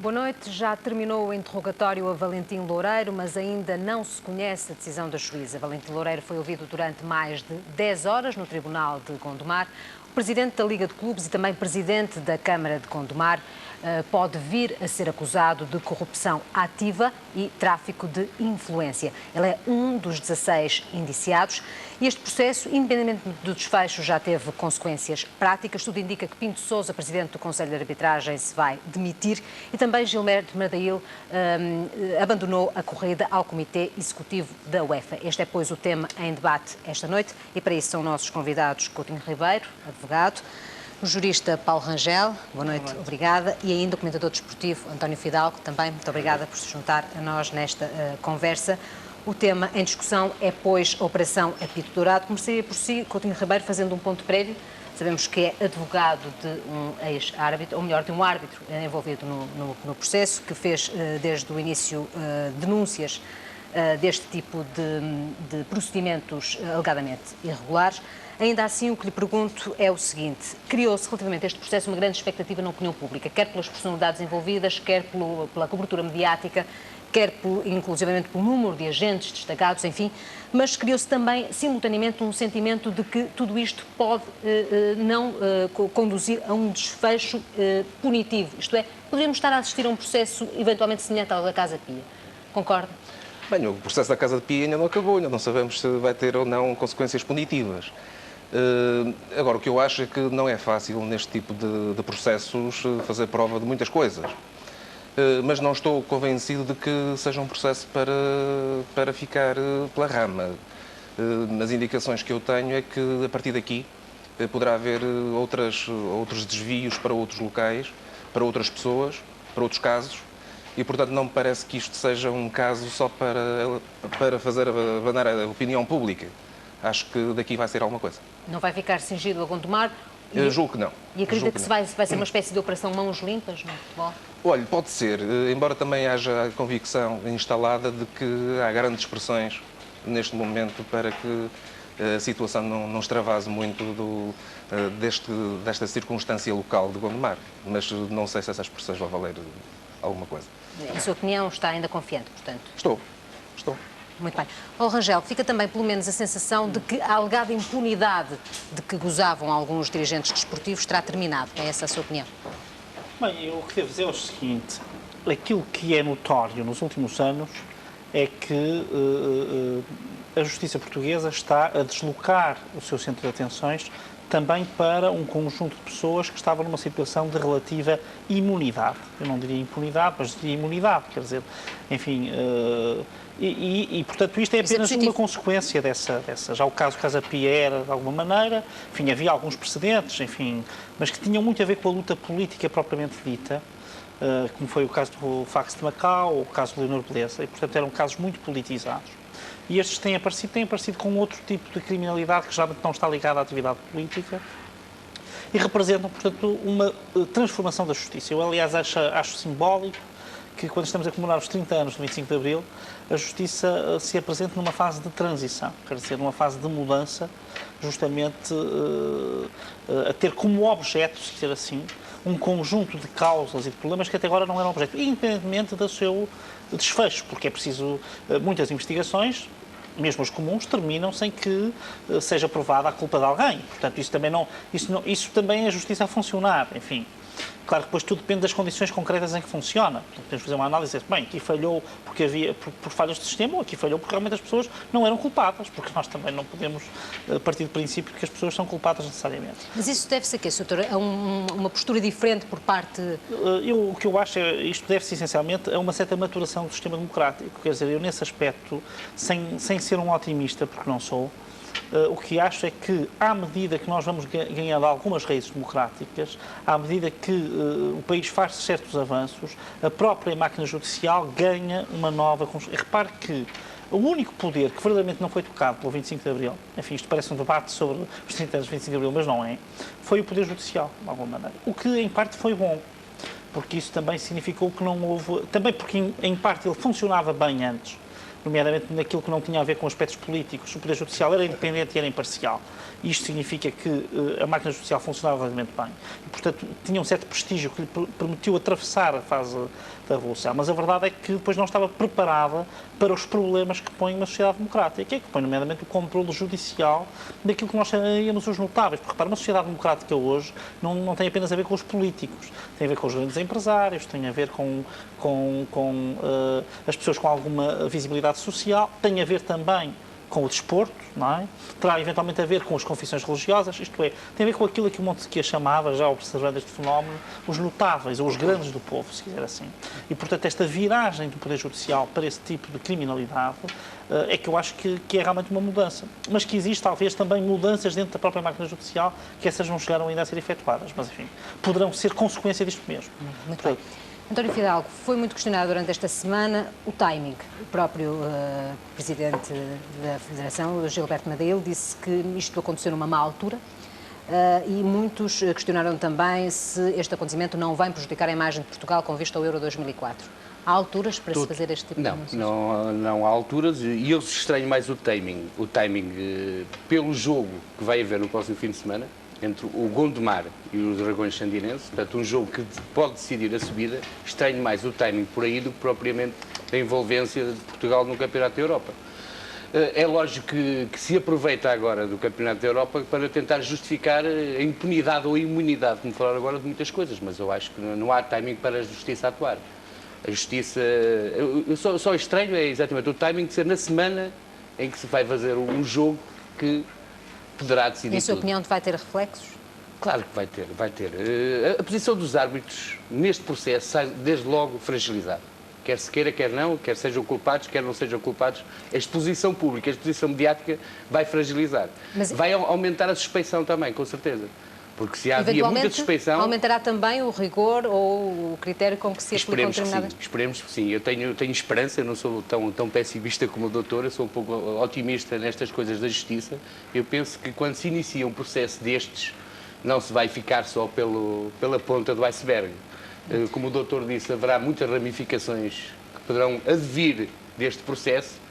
Boa noite. Já terminou o interrogatório a Valentim Loureiro, mas ainda não se conhece a decisão da juíza. Valentim Loureiro foi ouvido durante mais de 10 horas no Tribunal de Gondomar. O presidente da Liga de Clubes e também presidente da Câmara de Gondomar pode vir a ser acusado de corrupção ativa e tráfico de influência. Ele é um dos 16 indiciados e este processo, independentemente do desfecho, já teve consequências práticas. Tudo indica que Pinto Sousa, presidente do Conselho de Arbitragem, se vai demitir e também Gilberto Madail abandonou a corrida ao Comitê Executivo da UEFA. Este é, pois, o tema em debate esta noite e para isso são nossos convidados Coutinho Ribeiro, advogado, o jurista Paulo Rangel, boa noite, obrigada, e ainda o comentador desportivo António Fidalgo, também muito obrigada por se juntar a nós nesta conversa. O tema em discussão é, pois, a Operação Apito Dourado. Começaria por si, Coutinho Ribeiro, fazendo um ponto prévio. Sabemos que é advogado de um ex-árbitro, ou melhor, de um árbitro envolvido no processo, que fez desde o início denúncias deste tipo de procedimentos alegadamente irregulares. Ainda assim, o que lhe pergunto é o seguinte: criou-se relativamente a este processo uma grande expectativa na opinião pública, quer pelas personalidades envolvidas, quer pela cobertura mediática, quer inclusivamente pelo número de agentes destacados, enfim, mas criou-se também, simultaneamente, um sentimento de que tudo isto pode não conduzir a um desfecho punitivo. Isto é, poderíamos estar a assistir a um processo eventualmente semelhante ao da Casa Pia. Concorda? Bem, o processo da Casa de Pia ainda não acabou, ainda não sabemos se vai ter ou não consequências punitivas. Agora, o que eu acho é que não é fácil, neste tipo de processos, fazer prova de muitas coisas. Mas não estou convencido de que seja um processo para ficar pela rama. Nas indicações que eu tenho é que, a partir daqui, poderá haver outros desvios para outros locais, para outras pessoas, para outros casos, e, portanto, não me parece que isto seja um caso só para fazer abanar a opinião pública. Acho que daqui vai ser alguma coisa. Não vai ficar cingido a Gondomar? Julgo que não. E acredita que vai ser uma espécie de operação mãos limpas no futebol? Olha, pode ser, embora também haja a convicção instalada de que há grandes pressões neste momento para que a situação não extravase muito desta circunstância local de Gondomar. Mas não sei se essas pressões vão valer alguma coisa. Em sua opinião, está ainda confiante, portanto? Estou. Muito bem. Paulo Rangel, fica também pelo menos a sensação de que a alegada impunidade de que gozavam alguns dirigentes desportivos terá terminado. É essa a sua opinião? Bem, eu o que devo dizer é o seguinte: aquilo que é notório nos últimos anos é que a justiça portuguesa está a deslocar o seu centro de atenções também para um conjunto de pessoas que estavam numa situação de relativa imunidade. Eu não diria impunidade, mas diria imunidade, quer dizer, enfim, portanto isto é apenas uma consequência dessa. Já o caso Casa Pia era de alguma maneira, enfim, havia alguns precedentes, enfim, mas que tinham muito a ver com a luta política propriamente dita, como foi o caso do Fax de Macau, ou o caso de Leonor Beleza, e portanto eram casos muito politizados. E estes têm aparecido com outro tipo de criminalidade que já não está ligada à atividade política e representam, portanto, uma transformação da justiça. Eu, aliás, acho simbólico que, quando estamos a comemorar os 30 anos do 25 de Abril, a justiça se apresente numa fase de transição, quer dizer, numa fase de mudança, justamente a ter como objeto, se dizer assim, um conjunto de causas e de problemas que até agora não eram objeto, independentemente do seu desfecho, porque é preciso muitas investigações, mesmo as comuns, terminam sem que seja provada a culpa de alguém. Portanto, isso também é a justiça a funcionar, enfim. Claro que depois tudo depende das condições concretas em que funciona. Portanto, podemos fazer uma análise e dizer, bem, aqui falhou porque havia por falhas de sistema, ou aqui falhou porque realmente as pessoas não eram culpadas, porque nós também não podemos partir do princípio que as pessoas são culpadas necessariamente. Mas isso deve-se a quê, Sr. Doutor? A uma postura diferente por parte... O que eu acho é isto deve-se essencialmente a uma certa maturação do sistema democrático. Quer dizer, eu nesse aspecto, sem ser um otimista, porque não sou, o que acho é que, à medida que nós vamos ganhando algumas raízes democráticas, à medida que o país faz certos avanços, a própria máquina judicial ganha uma nova... Repare que o único poder que verdadeiramente não foi tocado pelo 25 de Abril, enfim, isto parece um debate sobre os 30 anos do 25 de Abril, mas não é, foi o poder judicial, de alguma maneira. O que, em parte, foi bom, porque isso também significou que não houve... Também porque, em parte, ele funcionava bem antes, nomeadamente naquilo que não tinha a ver com aspectos políticos. O Poder Judicial era independente e era imparcial. Isto significa que a máquina judicial funcionava relativamente bem. E, portanto, tinha um certo prestígio que lhe permitiu atravessar a fase da Revolução. Mas a verdade é que depois não estava preparada para os problemas que põe uma sociedade democrática, que põe, nomeadamente, o controle judicial daquilo que nós chamaríamos os notáveis. Porque, repara, uma sociedade democrática hoje não tem apenas a ver com os políticos, tem a ver com os grandes empresários, tem a ver com as pessoas com alguma visibilidade social, tem a ver também com o desporto, não é? Terá eventualmente a ver com as confissões religiosas, isto é, tem a ver com aquilo que o Montesquieu chamava, já observando este fenómeno, os notáveis, ou os grandes do povo, se quiser assim. E, portanto, esta viragem do Poder Judicial para esse tipo de criminalidade é que eu acho que é realmente uma mudança. Mas que existe, talvez, também mudanças dentro da própria máquina judicial, que essas não chegaram ainda a ser efetuadas, mas, enfim, poderão ser consequência disto mesmo. Muito bem. António Fidalgo, foi muito questionado durante esta semana o timing. O próprio presidente da Federação, o Gilberto Madeiro, disse que isto aconteceu numa má altura e muitos questionaram também se este acontecimento não vai prejudicar a imagem de Portugal com vista ao Euro 2004. Há alturas para se fazer este tipo de anúncios? Não há alturas e eu estranho mais o timing. O timing pelo jogo que vai haver no próximo fim de semana, entre o Gondomar e os Dragões Sandinenses, portanto, um jogo que pode decidir a subida. Estranho mais o timing por aí do que propriamente a envolvência de Portugal no Campeonato da Europa. É lógico que se aproveita agora do Campeonato da Europa para tentar justificar a impunidade ou a imunidade, como falaram agora, de muitas coisas, mas eu acho que não há timing para a Justiça atuar. A Justiça... Só estranho é exatamente o timing de ser na semana em que se vai fazer um jogo que poderá decidir. Em sua opinião, vai ter reflexos? Claro que vai ter. A posição dos árbitros neste processo sai desde logo fragilizada. Quer se queira, quer não, quer sejam culpados, quer não sejam culpados. A exposição pública, a exposição mediática vai fragilizar. Mas vai aumentar a suspeição também, com certeza. Porque se havia muita suspeição... aumentará também o rigor ou o critério com que se aplicam determinadas... Esperemos que sim. Eu tenho esperança, eu não sou tão pessimista como o doutor, eu sou um pouco otimista nestas coisas da justiça. Eu penso que quando se inicia um processo destes, não se vai ficar só pela ponta do iceberg. Como o doutor disse, haverá muitas ramificações que poderão advir deste processo.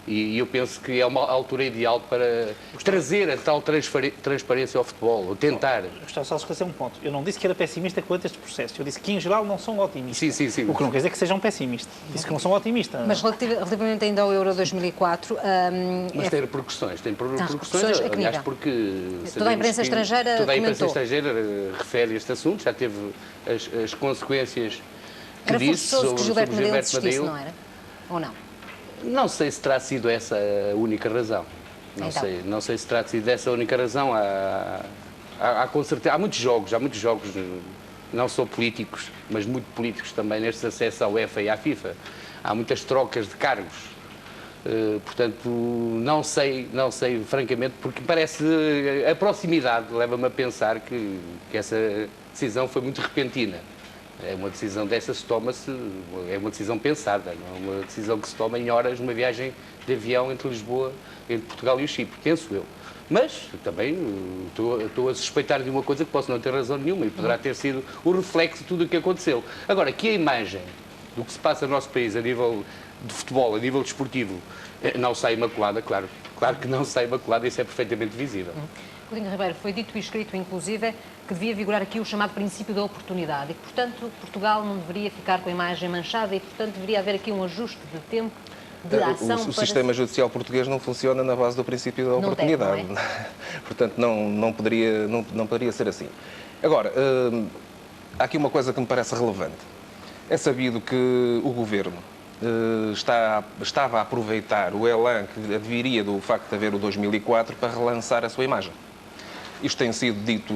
E eu penso que é uma altura ideal para trazer a tal transparência ao futebol, ou tentar. Eu estou só a esclarecer um ponto. Eu não disse que era pessimista quanto a este processo. Eu disse que, em geral, não são otimistas. Sim. O que não quer dizer que sejam pessimistas. Disse que não são otimistas. Mas relativamente ainda ao Euro 2004... Mas tem repercussões. Tem repercussões, aliás, porque... Toda a imprensa estrangeira Toda a imprensa estrangeira refere este assunto, já teve as consequências que disse sobre que Gilberto Madeiro desistisse, Madeiro. Não era? Ou não? Não sei se terá sido essa a única razão. Não sei se terá sido essa a única razão. Com certeza, há muitos jogos, não só políticos, mas muito políticos também, nestes acessos à UEFA e à FIFA. Há muitas trocas de cargos. Portanto, não sei, francamente, porque parece... A proximidade leva-me a pensar que essa decisão foi muito repentina. É uma decisão dessas toma-se, é uma decisão pensada, não é uma decisão que se toma em horas numa viagem de avião entre Lisboa, entre Portugal e o Chipre, penso eu. Mas também estou a suspeitar de uma coisa que posso não ter razão nenhuma e poderá ter sido o reflexo de tudo o que aconteceu. Agora, que a imagem do que se passa no nosso país a nível de futebol, a nível desportivo, não sai imaculada, claro que não sai imaculada, isso é perfeitamente visível. Coutinho Ribeiro, foi dito e escrito, inclusive, que devia vigorar aqui o chamado princípio da oportunidade e que, portanto, Portugal não deveria ficar com a imagem manchada e, portanto, deveria haver aqui um ajuste de tempo, de ação. O sistema judicial português não funciona na base do princípio da oportunidade. Não é? Portanto, não poderia ser assim. Agora, há aqui uma coisa que me parece relevante. É sabido que o Governo estava a aproveitar o elan que adviria do facto de haver o 2004 para relançar a sua imagem. Isto tem sido dito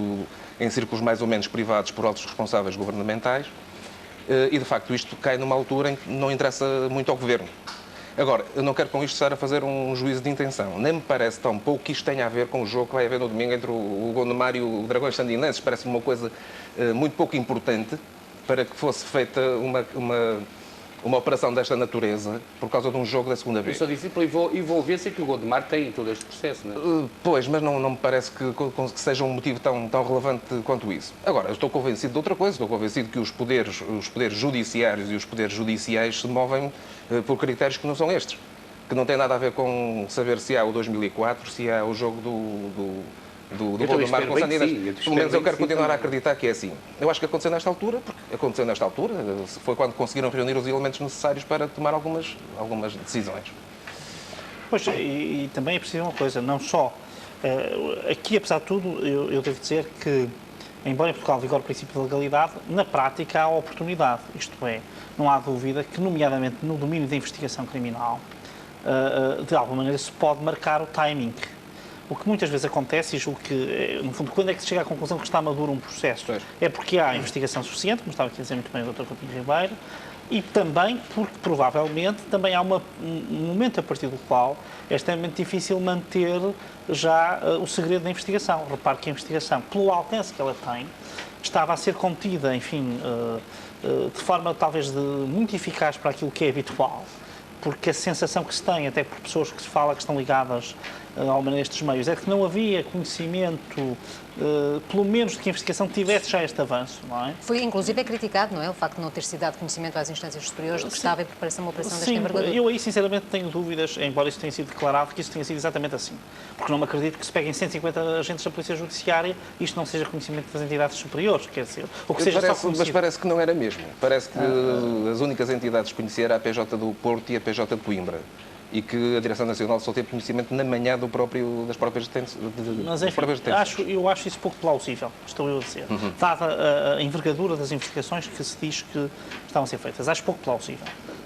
em círculos mais ou menos privados por altos responsáveis governamentais e, de facto, isto cai numa altura em que não interessa muito ao Governo. Agora, eu não quero com isto estar a fazer um juízo de intenção. Nem me parece tão pouco que isto tenha a ver com o jogo que vai haver no domingo entre o Gondomar e o Dragões Sandinenses. Parece-me uma coisa muito pouco importante para que fosse feita uma operação desta natureza por causa de um jogo da segunda vez. Eu só disse pela envolvência que o Gondomar tem em todo este processo, não é? Pois, mas não me parece que seja um motivo tão relevante quanto isso. Agora, eu estou convencido de outra coisa, estou convencido que os poderes judiciários e os poderes judiciais se movem por critérios que não são estes. que não tem nada a ver com saber se há o 2004, se há o jogo do Gondomar com o Sanidades. Pelo menos eu quero continuar a acreditar que é assim. Eu acho que aconteceu nesta altura, foi quando conseguiram reunir os elementos necessários para tomar algumas decisões. Pois, e também é preciso uma coisa, não só. Aqui, apesar de tudo, eu devo dizer que, embora em Portugal vigore o princípio de legalidade, na prática há oportunidade. Isto é, não há dúvida que, nomeadamente no domínio da investigação criminal, de alguma maneira se pode marcar o timing. O que muitas vezes acontece, e julgo que, no fundo, quando é que se chega à conclusão que está maduro um processo? Pois. É porque há investigação suficiente, como estava aqui a dizer muito bem o Dr. Coutinho Ribeiro, e também porque, provavelmente, também há um momento a partir do qual é extremamente difícil manter já o segredo da investigação. Repare que a investigação, pelo alcance que ela tem, estava a ser contida, enfim, de forma talvez muito eficaz para aquilo que é habitual, porque a sensação que se tem, até por pessoas que se fala que estão ligadas ao manejo destes meios, é que não havia conhecimento, pelo menos de que a investigação tivesse já este avanço, não é? Foi inclusive criticado, não é? O facto de não ter sido dado conhecimento às instâncias superiores de que estava em preparação uma operação desta envergadura. Eu aí sinceramente tenho dúvidas, embora isso tenha sido declarado, que isso tenha sido exatamente assim. Porque não me acredito que se peguem 150 agentes da Polícia Judiciária e isto não seja conhecimento das entidades superiores, quer dizer, ou que seja só conhecido. Mas parece que não era mesmo. Parece que as únicas entidades que conheciam era a PJ do Porto e a PJ de Coimbra. E que a Direção Nacional só teve conhecimento na manhã das próprias detenções. Mas, enfim, eu acho isso pouco plausível, estou eu a dizer. Dada a envergadura das investigações que se diz que estavam a ser feitas. Acho pouco plausível.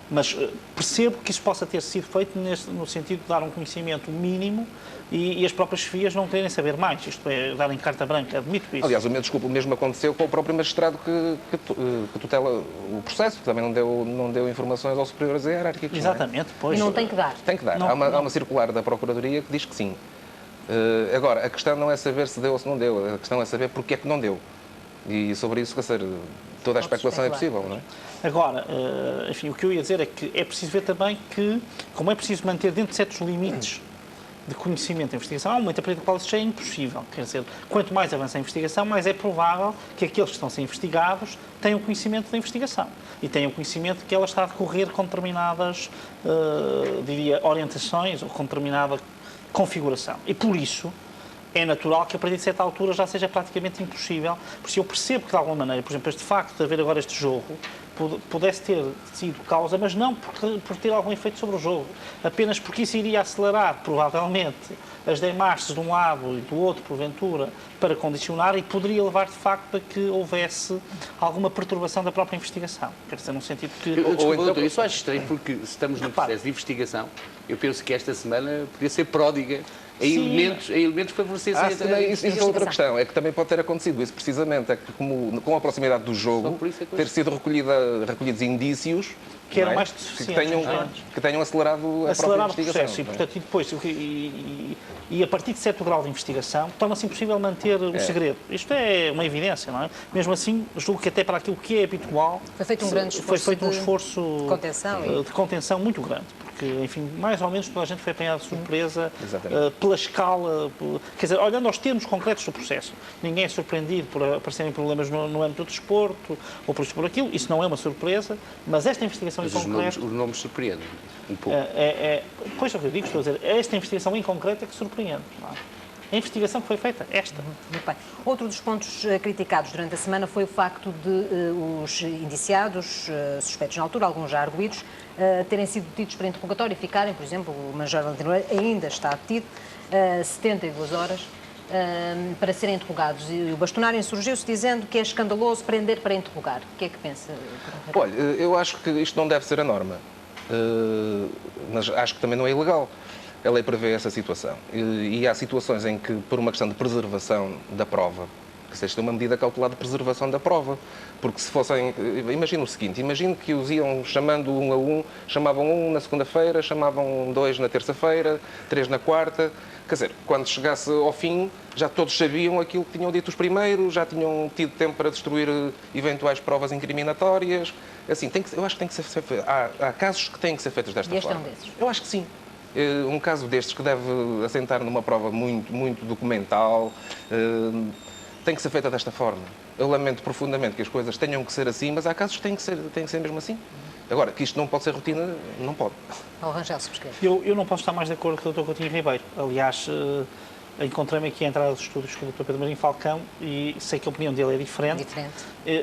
Mas percebo que isso possa ter sido feito no sentido de dar um conhecimento mínimo e as próprias chefias não querem saber mais. Isto é, darem carta branca, admito isso. Aliás, o mesmo aconteceu com o próprio magistrado que tutela o processo, que também não deu informações aos superiores hierárquicos. Exatamente, pois. E não tem que dar. Tem que dar. Há uma circular da Procuradoria que diz que sim. Agora, a questão não é saber se deu ou se não deu, a questão é saber porque é que não deu. E sobre isso, toda a especulação é possível, não é? Agora, enfim, o que eu ia dizer é que é preciso ver também que, como é preciso manter dentro de certos limites de conhecimento da investigação, há um momento a partir do qual isso já é impossível. Quer dizer, quanto mais avança a investigação, mais é provável que aqueles que estão a ser investigados tenham conhecimento da investigação e tenham conhecimento de que ela está a decorrer com determinadas, diria, orientações ou com determinada configuração. E por isso é natural que a partir de certa altura já seja praticamente impossível, porque eu percebo que de alguma maneira, por exemplo, este facto de haver agora este jogo pudesse ter sido causa, mas não por ter algum efeito sobre o jogo, apenas porque isso iria acelerar, provavelmente, as demarches de um lado e do outro, porventura, para condicionar e poderia levar, de facto, a que houvesse alguma perturbação da própria investigação. Quer dizer, no sentido que... Eu só acho estranho porque se estamos num processo de investigação, eu penso que esta semana podia ser pródiga em elementos para favorecer isso é outra questão, é que também pode ter acontecido isso precisamente, é que com a proximidade do jogo, ter sido recolhidos indícios que eram mais suficientes, que tenham acelerado a própria investigação. Processo, e, portanto, e a partir de certo grau de investigação, torna-se impossível manter o segredo. Isto é uma evidência, não é? Mesmo assim, julgo que até para aquilo que é habitual... Foi feito um grande esforço de contenção muito grande. Porque, enfim, mais ou menos toda a gente foi apanhada de surpresa pela escala, quer dizer, olhando aos termos concretos do processo. Ninguém é surpreendido por aparecerem problemas no âmbito do desporto ou por isto por aquilo, isso não é uma surpresa, mas esta investigação em concreto... Os nomes surpreendem um pouco. Pois é o que eu digo, estou a dizer, esta investigação em concreto é que surpreende, não é? A investigação que foi feita, esta. Muito bem. Outro dos pontos criticados durante a semana foi o facto de os indiciados, suspeitos na altura, alguns já arguidos, terem sido detidos para interrogatório e ficarem, por exemplo, o Major Valentino Loureiro ainda está detido, 72 horas para serem interrogados. E o Bastonário insurgiu-se dizendo que é escandaloso prender para interrogar. O que é que pensa? Olha, eu acho que isto não deve ser a norma, mas acho que também não é ilegal. A lei prevê essa situação. E há situações em que, por uma questão de preservação da prova, que seja uma medida cautelar de preservação da prova, porque se fossem... Imagina o seguinte, imagino que os iam chamando um a um, chamavam um na segunda-feira, chamavam dois na terça-feira, três na quarta. Quer dizer, quando chegasse ao fim, já todos sabiam aquilo que tinham dito os primeiros, já tinham tido tempo para destruir eventuais provas incriminatórias. Assim, eu acho que tem que ser feito. Há casos que têm que ser feitos desta forma. E este é um desses? Eu acho que sim. Um caso destes que deve assentar numa prova muito documental, tem que ser feita desta forma. Eu lamento profundamente que as coisas tenham que ser assim, mas há casos que têm que ser mesmo assim. Agora, que isto não pode ser rotina, não pode. Paulo Rangel, se prescreve. Eu não posso estar mais de acordo com o Dr. Coutinho Ribeiro. Aliás, encontrei-me aqui a entrada dos estudos com o Dr. Pedro Marinho Falcão e sei que a opinião dele é diferente.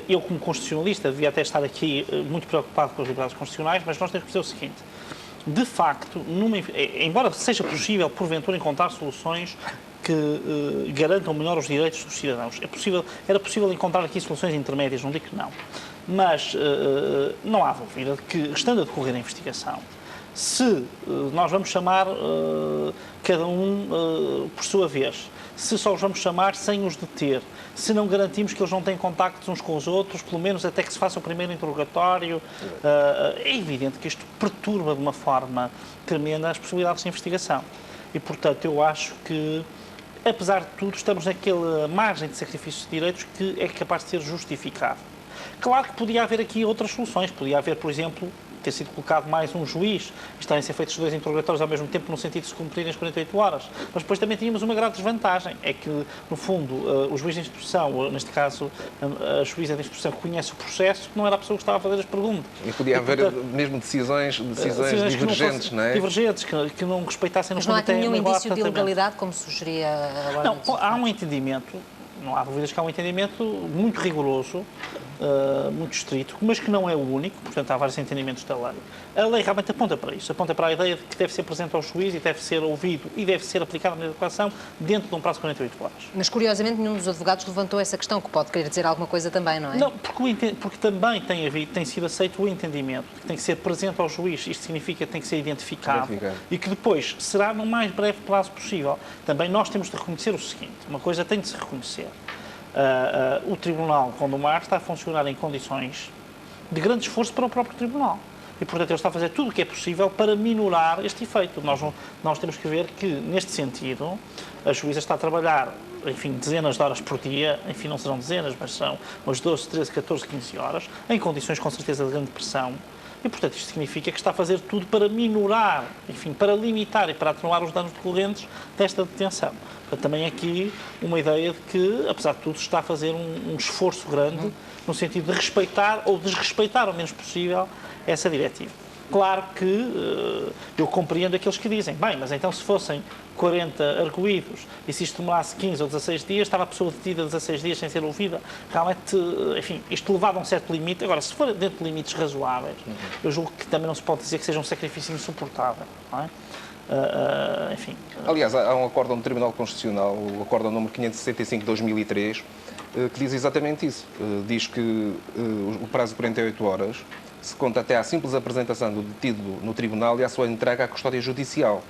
Eu, como constitucionalista, devia até estar aqui muito preocupado com as liberdades constitucionais, mas nós temos que dizer o seguinte. De facto, embora seja possível, porventura, encontrar soluções que garantam melhor os direitos dos cidadãos, era possível encontrar aqui soluções intermédias, não digo que não. Mas não há dúvida de que, estando a decorrer a investigação, se nós vamos chamar cada um por sua vez, se só os vamos chamar sem os deter, se não garantimos que eles não têm contactos uns com os outros, pelo menos até que se faça o primeiro interrogatório, é evidente que isto perturba de uma forma tremenda as possibilidades de investigação. E, portanto, eu acho que, apesar de tudo, estamos naquela margem de sacrifício de direitos que é capaz de ser justificado. Claro que podia haver aqui outras soluções, podia haver, por exemplo, ter sido colocado mais um juiz, estarem a ser feitos 2 interrogatórios ao mesmo tempo, no sentido de se cumprirem as 48 horas. Mas depois também tínhamos uma grave desvantagem, é que, no fundo, o juiz de instrução, neste caso, a juíza de instrução que conhece o processo, não era a pessoa que estava a fazer as perguntas. E podia haver mesmo decisões divergentes, não é? Divergentes, que não respeitassem... Mas não há aqui nenhum indício de ilegalidade, como sugeria a Ordem dos Há um entendimento, não há dúvidas que há um entendimento muito rigoroso, muito estrito, mas que não é o único, portanto há vários entendimentos da lei. A lei realmente aponta para isso, aponta para a ideia de que deve ser presente ao juiz e deve ser ouvido e deve ser aplicada na declaração dentro de um prazo de 48 horas. Mas, curiosamente, nenhum dos advogados levantou essa questão, que pode querer dizer alguma coisa também, não é? Não, porque também tem sido aceito o entendimento que tem que ser presente ao juiz, isto significa que tem que ser identificado e que depois será no mais breve prazo possível. Também nós temos de reconhecer o seguinte, uma coisa tem de se reconhecer. O Tribunal Gondomar está a funcionar em condições de grande esforço para o próprio Tribunal. E, portanto, ele está a fazer tudo o que é possível para minorar este efeito. Nós temos que ver que, neste sentido, a juíza está a trabalhar, enfim, dezenas de horas por dia, enfim, não serão dezenas, mas são umas 12, 13, 14, 15 horas, em condições, com certeza, de grande pressão. E, portanto, isto significa que está a fazer tudo para minorar, enfim, para limitar e para atenuar os danos decorrentes desta detenção. Portanto, também aqui uma ideia de que, apesar de tudo, está a fazer um esforço grande no sentido de respeitar ou desrespeitar o menos possível essa diretiva. Claro que eu compreendo aqueles que dizem, bem, mas então se fossem 40 arguídos e se isto demorasse 15 ou 16 dias, estava a pessoa detida 16 dias sem ser ouvida. Realmente, enfim, isto levava a um certo limite. Agora, se for dentro de limites razoáveis, eu julgo que também não se pode dizer que seja um sacrifício insuportável, não é? Enfim. Aliás, há um acórdão do Tribunal Constitucional, o acórdão número 565 de 2003, que diz exatamente isso. Diz que o prazo de 48 horas se conta até à simples apresentação do detido no tribunal e à sua entrega à custódia judicial.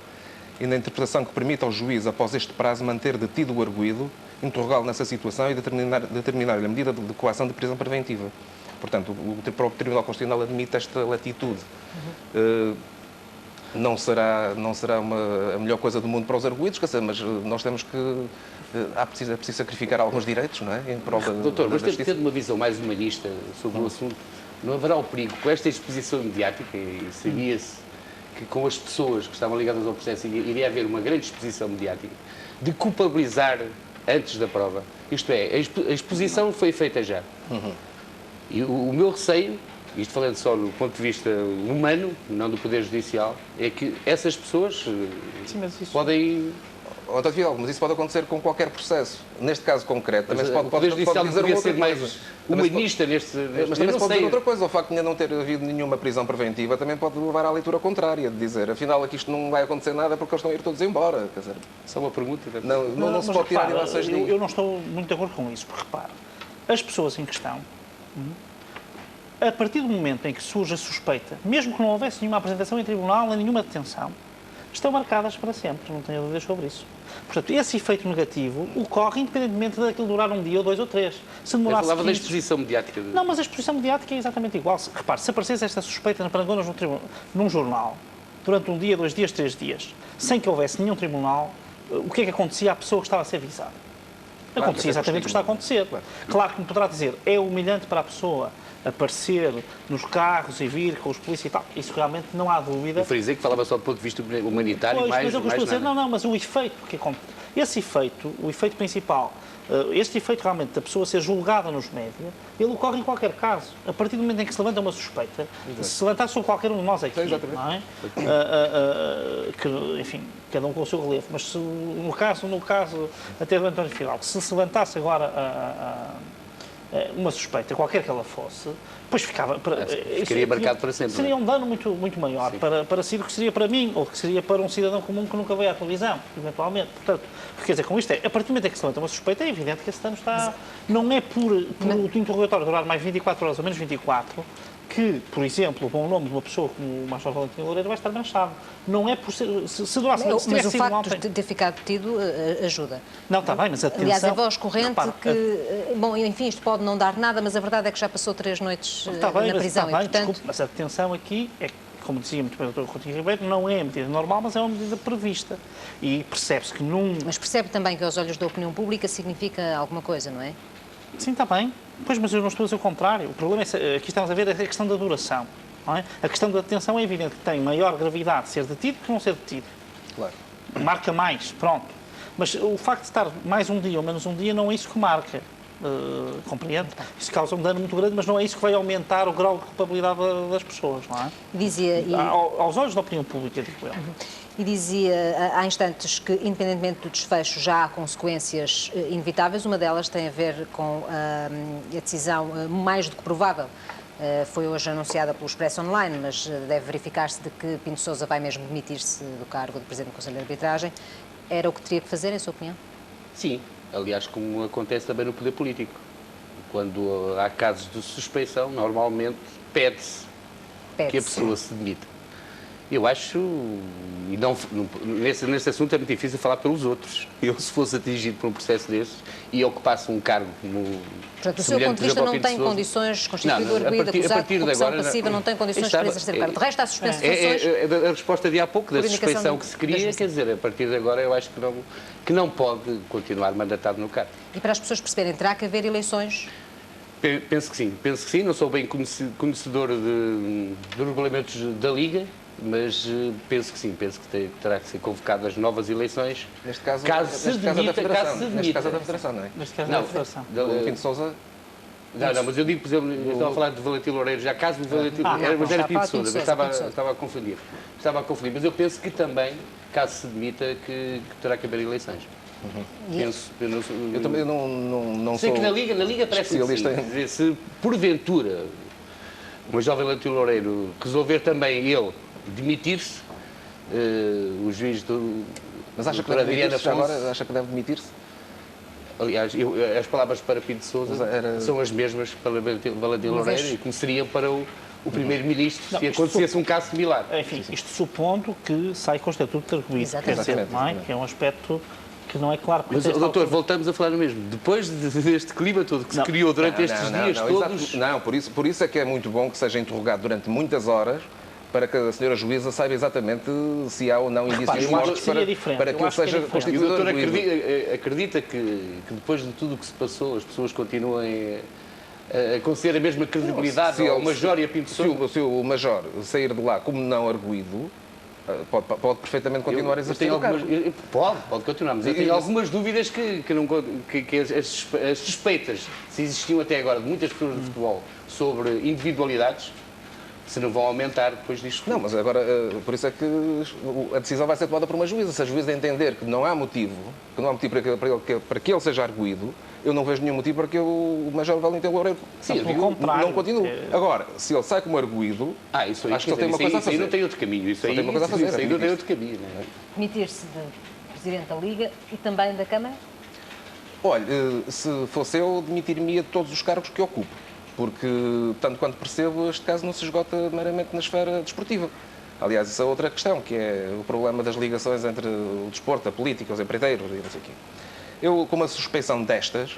E na interpretação que permite ao juiz, após este prazo, manter detido o arguido, interrogá-lo nessa situação e determinar-lhe a medida de coação de prisão preventiva. Portanto, o próprio Tribunal Constitucional admite esta latitude. Não será a melhor coisa do mundo para os arguidos, mas nós temos que... É preciso sacrificar alguns direitos, não é? Em prol da Doutor, mas justiça. tendo uma visão mais humanista sobre o assunto, não haverá o perigo com esta exposição mediática, e sabia-se que com as pessoas que estavam ligadas ao processo iria haver uma grande exposição mediática, de culpabilizar antes da prova. Isto é, a exposição foi feita já. E o meu receio, isto falando só do ponto de vista humano, não do Poder Judicial, é que essas pessoas podem... Mas isso pode acontecer com qualquer processo. Neste caso concreto, também se pode dizer ser mais humanista neste... Mas também se pode dizer outra coisa. O facto de não ter havido nenhuma prisão preventiva também pode levar à leitura contrária, de dizer, afinal, aqui isto não vai acontecer nada porque eles estão a ir todos embora. Quer dizer, só uma pergunta. Não se pode tirar ilações de... Eu não estou muito de acordo com isso, porque, repare, as pessoas em questão, a partir do momento em que surge a suspeita, mesmo que não houvesse nenhuma apresentação em tribunal, nem nenhuma detenção, estão marcadas para sempre, não tenho dúvidas sobre isso. Portanto, esse efeito negativo ocorre independentemente daquilo durar um dia ou 2 ou 3. Se demorasse... Eu falava da exposição mediática. Não, mas a exposição mediática é exatamente igual. Repare, se aparecesse esta suspeita num jornal, durante um dia, 2 dias, 3 dias, sem que houvesse nenhum tribunal, o que é que acontecia à pessoa que estava a ser visada? Acontecia exatamente o que está a acontecer. Claro que me poderá dizer, é humilhante para a pessoa aparecer nos carros e vir com os polícias e tal. Isso realmente não há dúvida. Eu frisei que falava só do ponto de vista humanitário, mas eu estou a dizer, nada. mas o efeito que acontece. Esse efeito, o efeito principal Este efeito realmente da pessoa ser julgada nos médias, ele ocorre em qualquer caso. A partir do momento em que se levanta uma suspeita, se levantar sobre qualquer um de nós aqui, não é? Que, enfim, cada um com o seu relevo, mas se, no caso até do António Figueiredo, se levantasse agora uma suspeita, qualquer que ela fosse, depois ficaria marcado para sempre. Seria um dano muito maior para si do que seria para mim, ou que seria para um cidadão comum que nunca veio à televisão, eventualmente. Portanto, quer dizer, com isto a partir do momento em que se levanta uma suspeita, é evidente que esse dano está... Não é por o interrogatório durar mais 24 horas ou menos 24, que, por exemplo, o bom nome de uma pessoa como o Major Valentim Loureiro vai estar manchado. Não é por ser... Se durasse... Mas o facto de ter ficado detido ajuda. Não, está bem, mas a detenção... Aliás, a voz corrente que... Bom, enfim, isto pode não dar nada, mas a verdade é que já passou 3 noites na prisão. Está bem, desculpe, mas a detenção aqui é, como dizia muito bem o Dr. Coutinho Ribeiro, não é a medida normal, mas é uma medida prevista. E percebe-se que num... Mas percebe também que aos olhos da opinião pública significa alguma coisa, não é? Sim, está bem. Pois, mas eu não estou a dizer o contrário. O problema é, aqui estamos a ver, é a questão da duração. Não é? A questão da detenção é evidente que tem maior gravidade ser detido que não ser detido. Claro. Marca mais, pronto. Mas o facto de estar mais um dia ou menos um dia não é isso que marca. Compreende? Isso causa um dano muito grande, mas não é isso que vai aumentar o grau de culpabilidade das pessoas, não é? Dizia... Aos olhos da opinião pública, digo eu. E dizia há instantes que, independentemente do desfecho, já há consequências inevitáveis. Uma delas tem a ver com a decisão mais do que provável. Foi hoje anunciada pelo Expresso Online, mas deve verificar-se de que Pinto Sousa vai mesmo demitir-se do cargo de Presidente do Conselho de Arbitragem. Era o que teria que fazer, em sua opinião? Sim, aliás, como acontece também no poder político. Quando há casos de suspeição, normalmente pede-se que a pessoa se demita. Eu acho, e nesse assunto é muito difícil falar pelos outros. Eu, se fosse atingido por um processo desses, e eu que passo um cargo como... Portanto, do seu ponto de vista, não tem condições, constituído arguído, acusado de corrupção passiva, não tem condições para exercer o cargo. De resto, há suspenso de funções... A resposta de há pouco, da suspeição que se queria, quer dizer, a partir de agora eu acho que não pode continuar mandatado no cargo. E para as pessoas perceberem, terá que haver eleições? Penso que sim, não sou bem conhecedor de regulamentos da Liga, mas penso que sim, penso que terá que ser convocadas novas eleições. Neste caso, caso da Federação, não é? Neste caso da Federação. O Pinto Sousa... Não, mas eu digo, por exemplo, eu estava a falar de Valentim Loureiro, já caso de Valentim Loureiro, mas era Pinto Sousa, estava a confundir. Mas eu penso que também, caso se demita, que terá que haver eleições. Eu também não sei sou... que na Liga parece que se porventura o Major Valentim Loureiro resolver também ele demitir-se, o juiz do... Mas acha que deve demitir-se agora? Acha que deve demitir-se? Aliás, as palavras para Pinto Sousa são as mesmas para Valentim Loureiro e como seriam para o Primeiro-Ministro se acontecesse um caso similar. Enfim, isto supondo que sai com o estatuto de arguido, que é um aspecto que não é claro. Mas, doutor, voltamos a falar no mesmo. Depois deste clima todo que se criou durante estes dias todos... Não, por isso é que é muito bom que seja interrogado durante muitas horas para que a senhora juíza saiba exatamente se há ou não indícios fortes para que ele seja constituído. O doutor acredita que depois de tudo o que se passou, as pessoas continuem a conceder a mesma credibilidade ao Major e a Pinto Sousa? Se o Major sair de lá como não arguído, pode perfeitamente continuar a exercer o cargo. Pode continuar, mas eu tenho algumas dúvidas que as suspeitas, se existiam até agora, de muitas pessoas do futebol sobre individualidades, se não vão aumentar depois disto. Não, mas agora, por isso é que a decisão vai ser tomada por uma juíza. Se a juíza entender que não há motivo para que ele seja arguído, eu não vejo nenhum motivo para que o Major Valentim Loureiro não continue. Agora, se ele sai como arguído, acho que ele tem uma coisa a fazer. Isso aí não tem outro caminho. Isso aí não tem outro caminho. Demitir-se de Presidente da Liga e também da Câmara? Olha, se fosse eu, demitir-me de todos os cargos que ocupo. Porque, tanto quanto percebo, este caso não se esgota meramente na esfera desportiva. Aliás, isso é outra questão, que é o problema das ligações entre o desporto, a política, os empreiteiros e não sei o quê. Eu, com uma suspeição destas,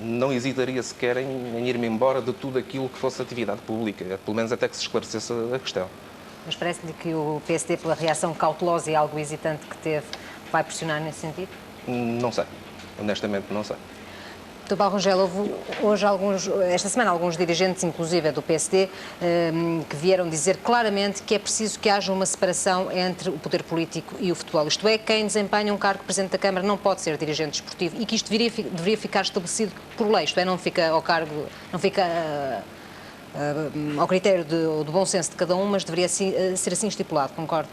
não hesitaria sequer em ir-me embora de tudo aquilo que fosse atividade pública, pelo menos até que se esclarecesse a questão. Mas parece-lhe que o PSD, pela reação cautelosa e algo hesitante que teve, vai pressionar nesse sentido? Não sei. Honestamente, não sei. Dr. Paulo Rangel, houve hoje esta semana alguns dirigentes, inclusive do PSD, que vieram dizer claramente que é preciso que haja uma separação entre o poder político e o futebol. Isto é, quem desempenha um cargo de Presidente da Câmara não pode ser dirigente desportivo e que isto deveria ficar estabelecido por lei, isto é, não fica ao cargo, não fica ao critério do bom senso de cada um, mas deveria ser assim estipulado, concordo?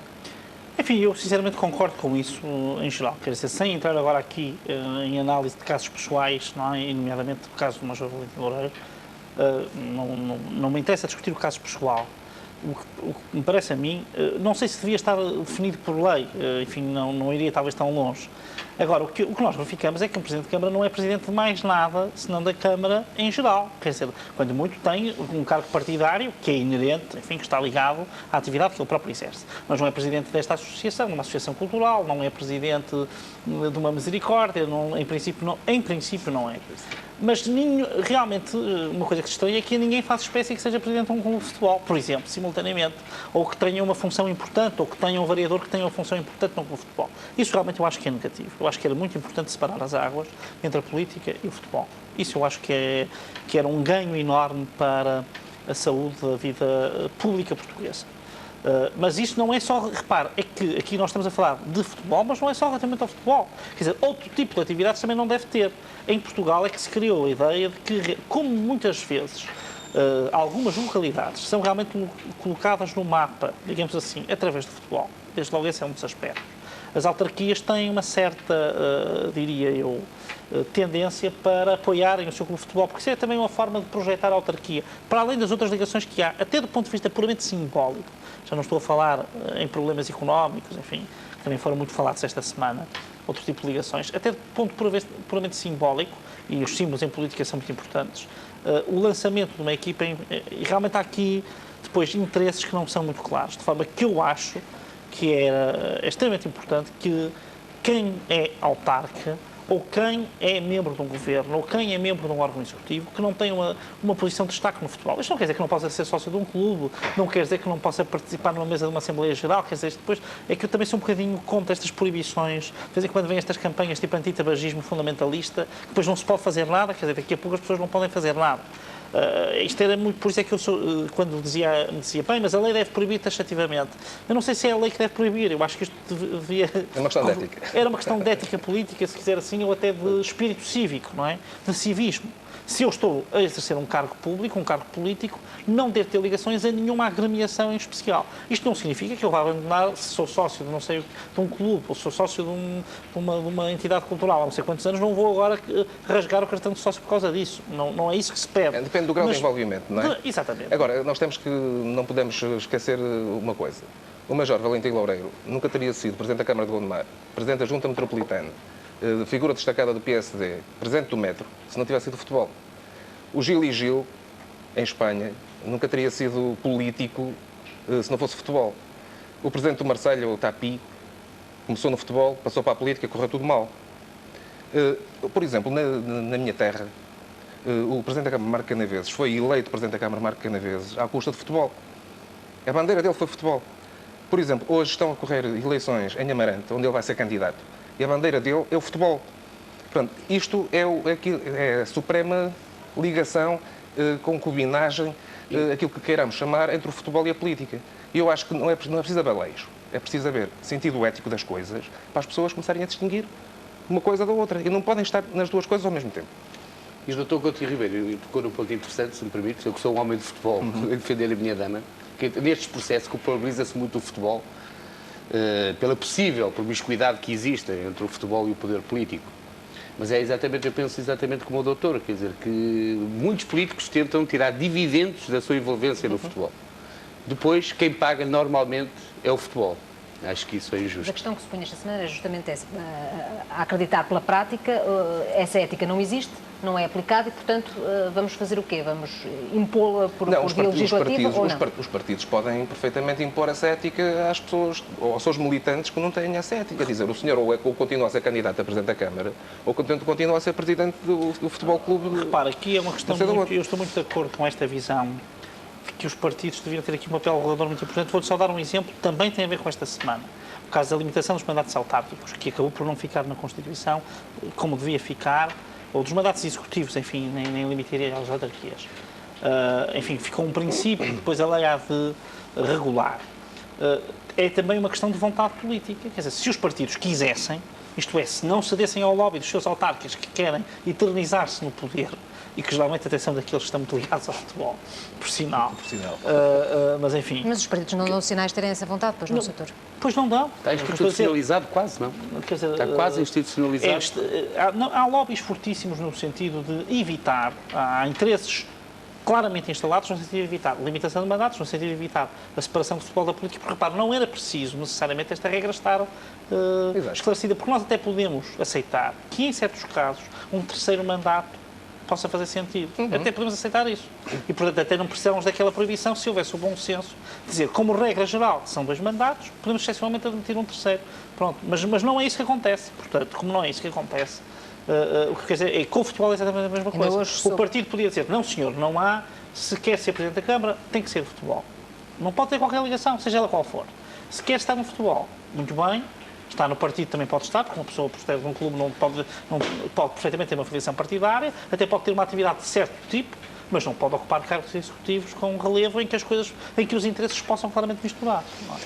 Enfim, eu sinceramente concordo com isso em geral. Quer dizer, sem entrar agora aqui em análise de casos pessoais, não é? E nomeadamente o caso do Major Valentim Loureiro, não me interessa discutir o caso pessoal. O que me parece a mim, não sei se devia estar definido por lei, enfim, não iria talvez tão longe. Agora, o que nós verificamos é que um Presidente de Câmara não é Presidente de mais nada, senão da Câmara em geral. Quer dizer, quando muito tem um cargo partidário, que é inerente, enfim, que está ligado à atividade que ele próprio exerce. Mas não é Presidente desta associação, uma associação cultural, não é Presidente de uma misericórdia, em princípio não é. Mas realmente, uma coisa que se estranha é que ninguém faz espécie que seja Presidente de um clube de futebol, por exemplo, simultaneamente, ou que tenha uma função importante, ou que tenha um vereador que tenha uma função importante num clube de futebol. Isso realmente eu acho que é negativo. Eu acho que era muito importante separar as águas entre a política e o futebol. Isso eu acho que era um ganho enorme para a saúde da vida pública portuguesa. Mas isso não é só, repare, é que aqui nós estamos a falar de futebol, mas não é só relativamente ao futebol. Quer dizer, outro tipo de atividades também não deve ter. Em Portugal é que se criou a ideia de que, como muitas vezes algumas localidades são realmente colocadas no mapa, digamos assim, através do futebol, desde logo esse é um dos aspectos. As autarquias têm uma certa, diria eu, tendência para apoiarem o seu clube de futebol, porque isso é também uma forma de projetar a autarquia, para além das outras ligações que há, até do ponto de vista puramente simbólico. Já não estou a falar em problemas económicos, enfim, que também foram muito falados esta semana, outro tipo de ligações, até do ponto puramente simbólico, e os símbolos em política são muito importantes, o lançamento de uma equipa, e realmente há aqui depois interesses que não são muito claros, de forma que eu acho que é extremamente importante que quem é autarca, ou quem é membro de um governo, ou quem é membro de um órgão executivo, que não tem uma posição de destaque no futebol. Isto não quer dizer que não possa ser sócio de um clube, não quer dizer que não possa participar numa mesa de uma Assembleia Geral, quer dizer, depois é que eu também sou um bocadinho contra estas proibições, de vez em quando vêm estas campanhas tipo antitabagismo fundamentalista, que depois não se pode fazer nada, quer dizer, daqui a pouco as pessoas não podem fazer nada. Isto era muito, por isso é que eu quando dizia, bem, mas a lei deve proibir taxativamente. Eu não sei se é a lei que deve proibir, eu acho que isto devia... É uma questão de ética. Era uma questão de ética política, se quiser assim, ou até de espírito cívico, não é? De civismo. Se eu estou a exercer um cargo público, um cargo político, não devo ter ligações a nenhuma agremiação em especial. Isto não significa que eu vá abandonar, se sou sócio de, não sei, de um clube, ou sou sócio de uma entidade cultural há não sei quantos anos, não vou agora rasgar o cartão de sócio por causa disso. Não é isso que se pede. Depende do grau de envolvimento, não é? Exatamente. Agora, nós não podemos esquecer uma coisa. O Major Valentim Loureiro nunca teria sido Presidente da Câmara de Gondomar, Presidente da Junta Metropolitana, figura destacada do PSD, Presidente do Metro, se não tivesse sido futebol. O Gil e Gil, em Espanha, nunca teria sido político se não fosse futebol. O Presidente do Marselha, o Tapi, começou no futebol, passou para a política, correu tudo mal. Por exemplo, na minha terra, o Presidente da Câmara, Marco Canaveses, foi eleito Presidente da Câmara, Marco Canaveses, à custa de futebol. A bandeira dele foi futebol. Por exemplo, hoje estão a correr eleições em Amarante, onde ele vai ser candidato, e a bandeira dele é o futebol. Portanto, isto é a suprema ligação, concubinagem, aquilo que queiramos chamar, entre o futebol e a política. E eu acho que não é preciso balejo, é preciso haver sentido ético das coisas para as pessoas começarem a distinguir uma coisa da outra. E não podem estar nas duas coisas ao mesmo tempo. E o Dr. Coutinho Ribeiro tocou num ponto interessante, se me permite, eu que sou um homem de futebol, a defender a minha dama, que nestes processos culpabiliza-se muito o futebol pela possível promiscuidade que existe entre o futebol e o poder político. Mas eu penso exatamente como o doutor, quer dizer, que muitos políticos tentam tirar dividendos da sua envolvência no futebol. Depois, quem paga normalmente é o futebol. Acho que isso é injusto. A questão que se põe esta semana é justamente essa. A acreditar pela prática, essa ética não existe, não é aplicada e, portanto, vamos fazer o quê? Vamos impô-la por via legislativa ou não? Os partidos podem perfeitamente impor essa ética às pessoas, ou aos seus militantes que não têm essa ética. Quer dizer, o senhor ou continua a ser candidato a Presidente da Câmara, ou continua a ser Presidente do Futebol Clube. Repara, aqui é uma questão eu estou muito de acordo com esta visão que os partidos deviam ter aqui um papel regulador muito importante. Vou-lhe só dar um exemplo que também tem a ver com esta semana. O caso da limitação dos mandatos autárquicos, que acabou por não ficar na Constituição como devia ficar, ou dos mandatos executivos, enfim, nem limitaria às autarquias. Enfim, ficou um princípio, depois a lei há de regular. É também uma questão de vontade política. Quer dizer, se os partidos quisessem, isto é, se não cedessem ao lobby dos seus autarcas que querem eternizar-se no poder, e que geralmente a atenção daqueles que estão muito ligados ao futebol, por sinal. Mas enfim... Mas os partidos não dão sinais de terem essa vontade, pois não, setor? Pois não dão. Está institucionalizado quase, não? Quer dizer, Está quase institucionalizado. Há lobbies fortíssimos no sentido de evitar, há interesses claramente instalados no sentido de evitar limitação de mandatos, no sentido de evitar a separação do futebol da política, porque, repare, não era preciso necessariamente esta regra estar esclarecida, porque nós até podemos aceitar que, em certos casos, um terceiro mandato possa fazer sentido. Até podemos aceitar isso. E, portanto, até não precisamos daquela proibição se houvesse o bom senso de dizer, como regra geral, são 2 mandatos, podemos excepcionalmente admitir um terceiro. Pronto. Mas não é isso que acontece. Portanto, como não é isso que acontece, o que quer dizer é que o futebol é exatamente a mesma coisa. O partido podia dizer, não senhor, não há, se quer ser Presidente da Câmara, tem que ser de futebol. Não pode ter qualquer ligação, seja ela qual for. Se quer estar no futebol, muito bem, está no partido também pode estar, porque uma pessoa procede de um clube não pode perfeitamente ter uma filiação partidária, até pode ter uma atividade de certo tipo, mas não pode ocupar cargos executivos com um relevo em que os interesses possam claramente misturar.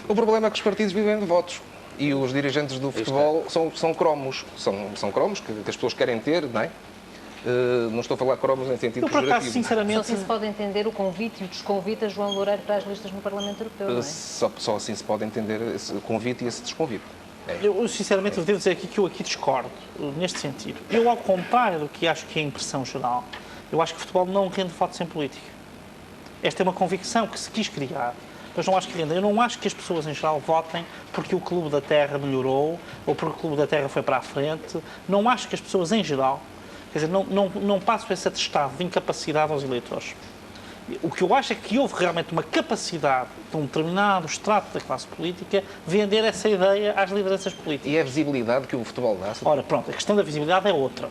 O problema é que os partidos vivem de votos. E os dirigentes do futebol são cromos. São cromos que as pessoas querem ter, não é? Não estou a falar cromos em sentido pejorativo. Sinceramente... Só assim se pode entender o convite e o desconvite a João Loureiro para as listas no Parlamento Europeu, não é? Só assim se pode entender esse convite e esse desconvite. Eu, sinceramente, devo dizer aqui que eu discordo, neste sentido. Eu, ao contrário do que acho que é a impressão geral, eu acho que o futebol não rende votos sem política. Esta é uma convicção que se quis criar, mas não acho que renda. Eu não acho que as pessoas, em geral, votem porque o Clube da Terra melhorou ou porque o Clube da Terra foi para a frente. Não acho que as pessoas, em geral, quer dizer, não passo esse atestado de incapacidade aos eleitores. O que eu acho é que houve realmente uma capacidade de um determinado extrato da classe política vender essa ideia às lideranças políticas. E é a visibilidade que o futebol dá? Ora, pronto, a questão da visibilidade é outra.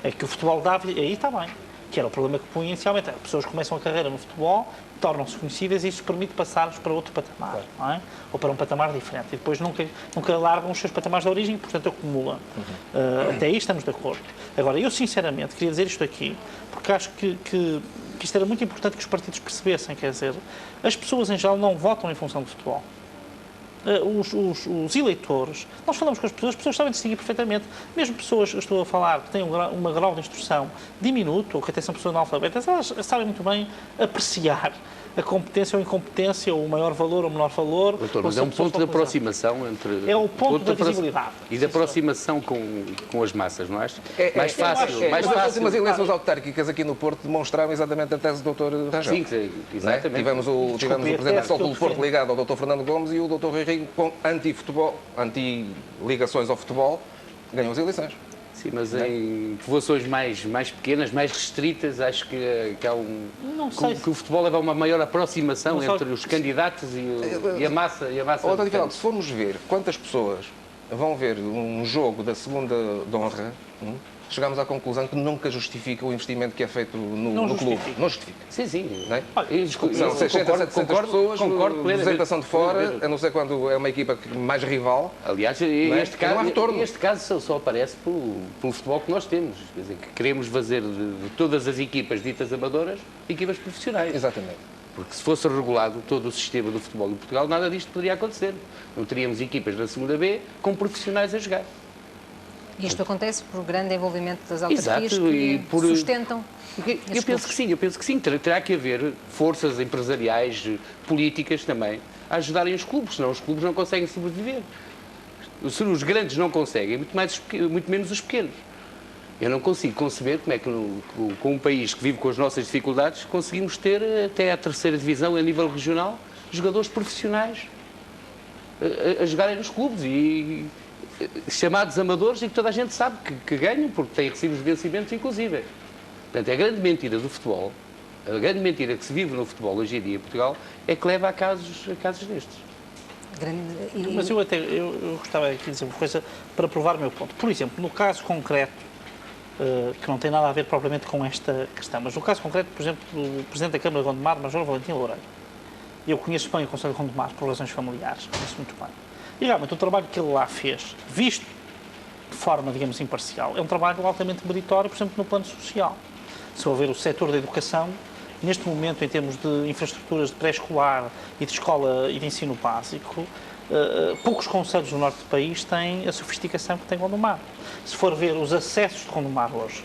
É que o futebol dá... Aí está bem. Que era o problema que punha inicialmente. As pessoas começam a carreira no futebol, tornam-se conhecidas e isso permite passar-nos para outro patamar, não é? Ou para um patamar diferente. E depois nunca largam os seus patamares de origem e, portanto, acumulam. Até aí estamos de acordo. Agora, eu sinceramente queria dizer isto aqui, porque acho que isto era muito importante que os partidos percebessem, quer dizer, as pessoas em geral não votam em função do futebol. Os eleitores, nós falamos com as pessoas sabem distinguir perfeitamente. Mesmo pessoas, eu estou a falar, que têm uma grau de instrução diminuto, ou que até são pessoas analfabetas, elas sabem muito bem apreciar a competência ou incompetência, ou o maior valor ou o menor valor. Doutor, mas é um ponto de aproximação entre... É o ponto da visibilidade. E de aproximação com as massas, não é? Mais fácil. Mas as últimas eleições autárquicas aqui no Porto demonstraram exatamente a tese do Dr. Rangel. Sim, exatamente. Tivemos o Presidente da Futebol do Porto ligado ao Dr. Fernando Gomes e o Dr. Rui Rio com anti-ligações ao futebol, ganhou as eleições. Sim, mas em povoações mais pequenas, mais restritas, acho que há que o futebol leva a uma maior aproximação entre os candidatos e a massa. Se formos ver quantas pessoas vão ver um jogo da segunda de honra, chegamos à conclusão que nunca justifica o investimento que é feito no clube. Não justifica. Sim. Não é? São 600, 700 pessoas, 200 são de fora, a não ser quando é uma equipa mais rival. Aliás, este caso só aparece pelo futebol que nós temos. Quer dizer, que queremos fazer de todas as equipas ditas amadoras, equipas profissionais. Exatamente. Porque se fosse regulado todo o sistema do futebol em Portugal, nada disto poderia acontecer. Não teríamos equipas na segunda B com profissionais a jogar. Isto acontece por grande envolvimento das autarquias que sustentam. Eu penso que sim. Terá que haver forças empresariais, políticas também, a ajudarem os clubes, senão os clubes não conseguem sobreviver. Se os grandes não conseguem, muito menos os pequenos. Eu não consigo conceber como é que, com um país que vive com as nossas dificuldades, conseguimos ter, até à terceira divisão, a nível regional, jogadores profissionais a jogarem nos clubes e chamados amadores e que toda a gente sabe que ganham, porque têm recibos de vencimentos, inclusive. Portanto, a grande mentira do futebol, a grande mentira que se vive no futebol hoje em dia em Portugal, é que leva a casos destes. Mas eu gostava aqui de dizer uma coisa para provar o meu ponto. Por exemplo, no caso concreto, que não tem nada a ver propriamente com esta questão, mas no caso concreto, por exemplo, do Presidente da Câmara de Gondomar, Major Valentim Loureiro. Eu conheço bem o Conselho de Gondomar por razões familiares, conheço muito bem. E realmente o trabalho que ele lá fez, visto de forma, digamos, imparcial. É um trabalho altamente meritório, por exemplo, no plano social. Se houver o setor da educação, neste momento, em termos de infraestruturas de pré-escolar e de escola e de ensino básico, poucos concelhos do norte do país têm a sofisticação que tem Gondomar. Se for ver os acessos de Gondomar hoje,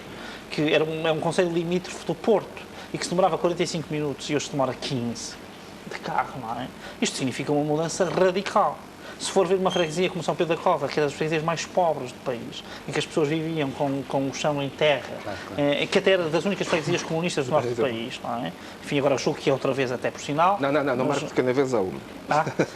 que é um concelho limítrofe do Porto e que se demorava 45 minutos e hoje se demora 15 de carro, não é? Isto significa uma mudança radical. Se for ver uma freguesia como São Pedro da Cova, que é das freguesias mais pobres do país, em que as pessoas viviam com o chão em terra, que até era das únicas freguesias comunistas do norte do país, não é? Enfim, agora julgo que é outra vez até por sinal. Não marco de cada vez há uma.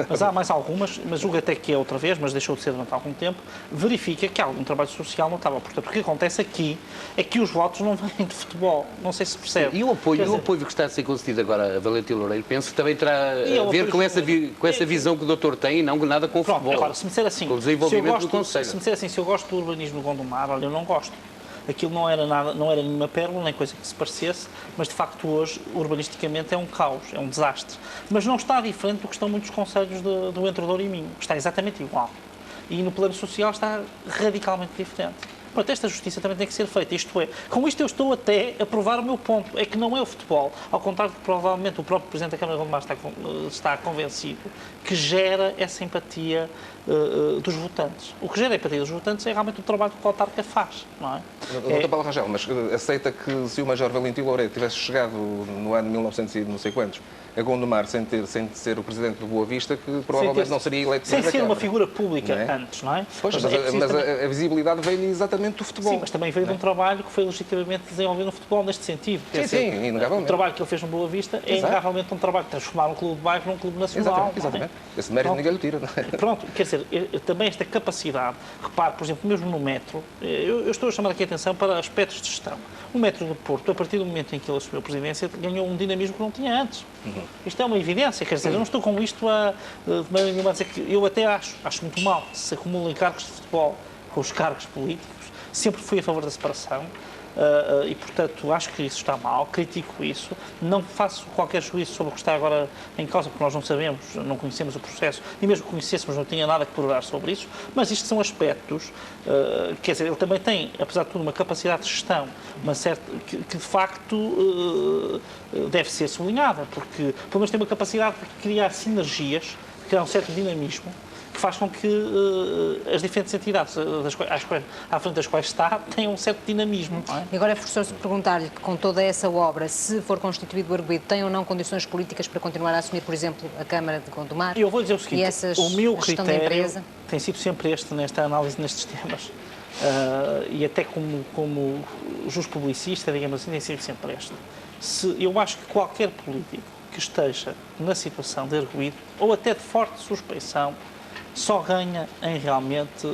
Mas há mais algumas, mas julgo até que é outra vez, mas deixou de ser durante algum tempo, verifica que algum trabalho social não estava. Portanto, o que acontece aqui é que os votos não vêm de futebol, não sei se percebe. E o apoio que está a ser concedido agora a Valentim Loureiro, penso que também terá a ver com essa visão que o doutor tem e não nada com o futebol. Agora, se me disser assim, com o desenvolvimento do Conselho. Se me disser assim, se eu gosto do urbanismo do Gondomar, olha, eu não gosto. Aquilo não era nada, não era nenhuma pérola, nem coisa que se parecesse, mas de facto hoje, urbanisticamente, é um caos, é um desastre. Mas não está diferente do que estão muitos concelhos do Entre Douro e Minho. Está exatamente igual. E no plano social está radicalmente diferente. Portanto, esta justiça também tem que ser feita. Isto é, com isto eu estou até a provar o meu ponto. É que não é o futebol, ao contrário de que provavelmente o próprio Presidente da Câmara de Gondomar está convencido, que gera essa empatia dos votantes. O que gera a empatia dos votantes é realmente o trabalho que o autarca faz, não é? Doutor Paulo Rangel, mas aceita que se o Major Valentim Loureiro tivesse chegado no ano 1900 e não sei quantos a Gondomar sem ser o Presidente do Boa Vista, que provavelmente não seria eleito sem ser uma figura pública antes, não é? Pois, mas a visibilidade veio exatamente do futebol. Sim, mas também veio de um trabalho que foi legitimamente desenvolvido no futebol neste sentido. Sim, inegavelmente. O trabalho que ele fez no Boa Vista é inegavelmente um trabalho de transformar um clube de bairro num clube nacional. Exatamente. Esse mérito ninguém lhe tira. Pronto, quer dizer, também esta capacidade, repare, por exemplo, mesmo no metro, eu estou a chamar aqui a atenção para aspectos de gestão. O metro do Porto, a partir do momento em que ele assumiu a presidência, ganhou um dinamismo que não tinha antes. Isto é uma evidência, quer dizer, eu não estou com isto de maneira nenhuma a dizer que eu até acho muito mal que se acumulem cargos de futebol com os cargos políticos, sempre fui a favor da separação. E, portanto, acho que isso está mal, critico isso, não faço qualquer juízo sobre o que está agora em causa, porque nós não sabemos, não conhecemos o processo, e mesmo que conhecêssemos não tinha nada que provar sobre isso, mas isto são aspectos, quer dizer, ele também tem, apesar de tudo, uma capacidade de gestão, uma certa, que de facto deve ser sublinhada, porque pelo menos tem uma capacidade de criar sinergias, de criar um certo dinamismo, que faz com que as diferentes entidades à frente das quais está tenham um certo dinamismo. Não é? E agora é forçoso perguntar-lhe que com toda essa obra, se for constituído o arguido, tem ou não condições políticas para continuar a assumir, por exemplo, a Câmara de Gondomar? Eu vou dizer o seguinte, o meu critério tem sido sempre este, nesta análise, nestes temas, e até como juiz publicista, digamos assim, tem sido sempre este. Eu acho que qualquer político que esteja na situação de arguido, ou até de forte suspeição, só ganha em realmente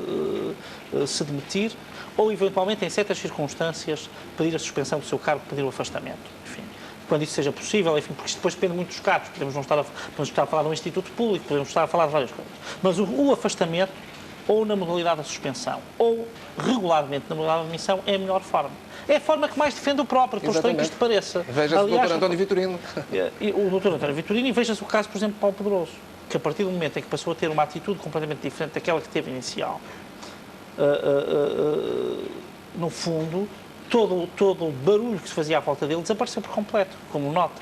se demitir ou, eventualmente, em certas circunstâncias, pedir a suspensão do seu cargo, pedir o afastamento. Enfim, quando isso seja possível, enfim, porque isto depois depende muito dos cargos. Podemos estar a falar de um instituto público, podemos estar a falar de várias coisas. Mas o afastamento, ou na modalidade da suspensão, ou regularmente na modalidade de admissão, é a melhor forma. É a forma que mais defende o próprio, por estranho que isto pareça. Veja-se o Dr. António Vitorino. O Dr. António Vitorino, e veja-se o caso, por exemplo, de Paulo Pedroso, que a partir do momento em que passou a ter uma atitude completamente diferente daquela que teve inicial, no fundo, todo o barulho que se fazia à volta dele desapareceu por completo, como nota.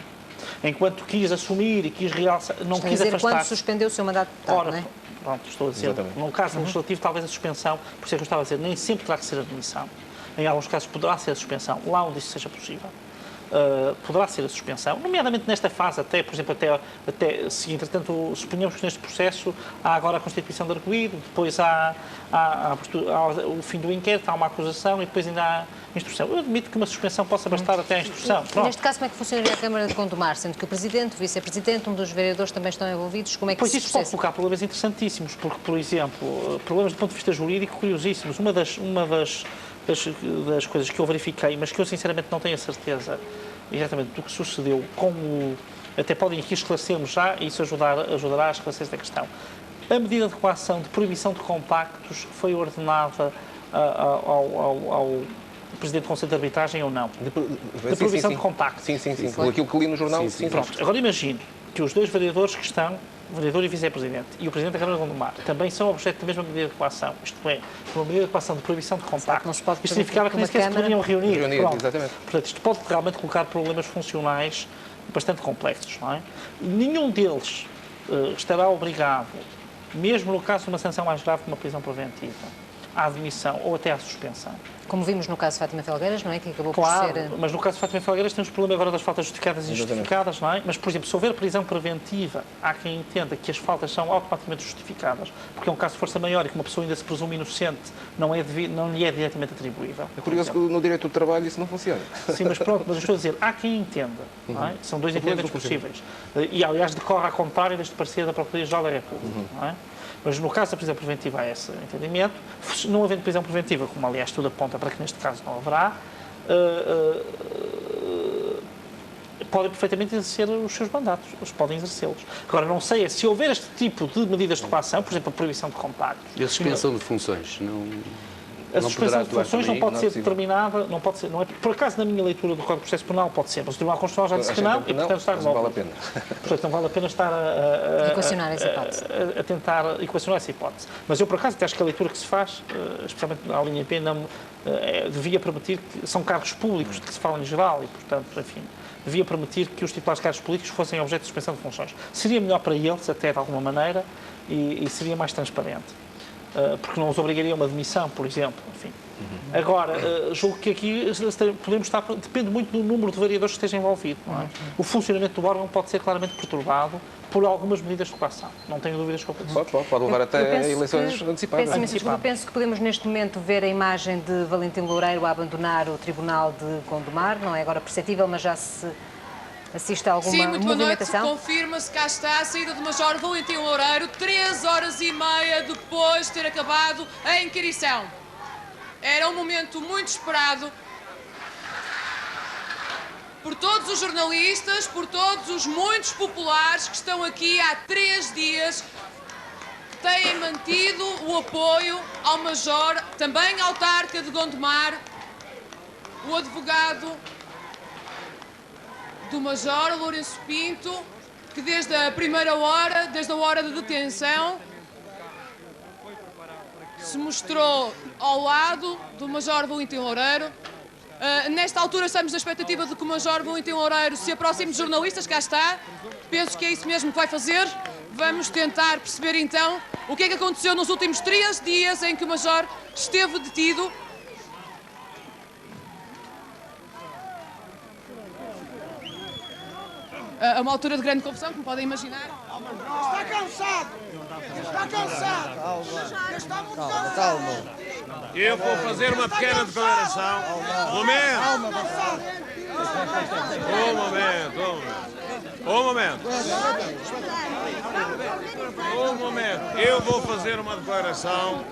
Enquanto quis assumir e quis realçar, não quis afastar. Quando suspendeu o seu mandato de deputado, não é? Pronto, estou a dizer. Exatamente. Num caso legislativo, talvez a suspensão, por isso é que eu estava a dizer, nem sempre terá que ser a admissão. Em alguns casos poderá ser a suspensão, lá onde isso seja possível. Poderá ser a suspensão, nomeadamente nesta fase, até, por exemplo, até se entretanto suponhamos que neste processo há agora a constituição de arguido, depois há o fim do inquérito, há uma acusação e depois ainda há instrução. Eu admito que uma suspensão possa bastar até à instrução. Neste caso, como é que funcionaria a Câmara de Gondomar, sendo que o Presidente, o Vice-Presidente, um dos vereadores também estão envolvidos? Como é que pois isso pode colocar problemas interessantíssimos, porque, por exemplo, problemas do ponto de vista jurídico curiosíssimos. Uma das coisas que eu verifiquei, mas que eu sinceramente não tenho a certeza exatamente do que sucedeu, até podem aqui esclarecermos já, e isso ajudará a esclarecer esta questão. A medida de coação de proibição de compactos foi ordenada ao Presidente do Conselho de Arbitragem ou não? De proibição de compactos. Sim. Aquilo que li no jornal, sim. Pronto. Agora imagine que os dois vereadores que estão vereador e vice-presidente, e o presidente da Câmara de Gondomar também são objeto da mesma medida de coação, isto é, uma medida de coação de proibição de contacto, isto significava que nem sequer se poderiam reunir. Exatamente. Portanto, isto pode realmente colocar problemas funcionais bastante complexos, não é? Nenhum deles estará obrigado, mesmo no caso de uma sanção mais grave como a prisão preventiva, à admissão ou até à suspensão. Como vimos no caso de Fátima Felgueiras, não é? Que acabou Claro, por ser... mas no caso de Fátima Felgueiras temos o problema agora das faltas justificadas e injustificadas, não é? Mas, por exemplo, se houver prisão preventiva, há quem entenda que as faltas são automaticamente justificadas, porque é um caso de força maior e que uma pessoa ainda se presume inocente, não lhe é diretamente atribuível. É curioso que no direito do trabalho isso não funciona. Sim, mas pronto, mas eu estou a dizer, há quem entenda, não é? São dois entendimentos possíveis. E, aliás, decorre ao contrário deste parecer da Procuradoria-Geral da República, não é? Mas no caso da prisão preventiva há esse entendimento. Não havendo prisão preventiva, como aliás tudo aponta para que neste caso não haverá, podem perfeitamente exercer os seus mandatos, eles podem exercê-los. Agora, não sei se houver este tipo de medidas de coação, por exemplo, a proibição de contactos... E a suspensão de funções? A suspensão de funções não pode ser determinada, não pode ser, não é, por acaso na minha leitura do Código de Processo Penal pode ser, mas o Tribunal Constitucional já disse que não e portanto está resolvido. Não vale a pena. Portanto não vale a pena estar a equacionar essa hipótese. A tentar equacionar essa hipótese. Mas eu por acaso até acho que a leitura que se faz, especialmente na linha P, devia permitir que são cargos públicos de que se fala em geral e portanto, enfim, devia permitir que os titulares de cargos políticos fossem objeto de suspensão de funções. Seria melhor para eles, até de alguma maneira, e seria mais transparente. Porque não os obrigaria a uma demissão, por exemplo. Enfim. Agora, julgo que aqui podemos estar, depende muito do número de vereadores que esteja envolvido. Não é? O funcionamento do órgão pode ser claramente perturbado por algumas medidas de coação. Não tenho dúvidas quanto a isso. Pode levar até eleições antecipadas. Eu penso que podemos neste momento ver a imagem de Valentim Loureiro a abandonar o Tribunal de Gondomar. Não é agora perceptível, mas já se assiste a alguma movimentação. Sim, muito boa noite. Confirma-se, cá está a saída do Major Valentim Loureiro, 3h30 depois de ter acabado a inquirição. Era um momento muito esperado por todos os jornalistas, por todos os muitos populares que estão aqui há 3 dias, que têm mantido o apoio ao Major, também autarca de Gondomar, o advogado do Major Lourenço Pinto, que desde a primeira hora, desde a hora de detenção, se mostrou ao lado do Major Valentim Loureiro. Nesta altura estamos na expectativa de que o Major Valentim Loureiro se aproxime dos jornalistas, cá está. Penso que é isso mesmo que vai fazer. Vamos tentar perceber então o que é que aconteceu nos últimos 3 dias em que o Major esteve detido. A uma altura de grande confusão, como podem imaginar. Está cansado! Está cansado! Está muito cansado! Calma. Eu vou fazer uma pequena declaração. Um momento. Eu vou fazer uma declaração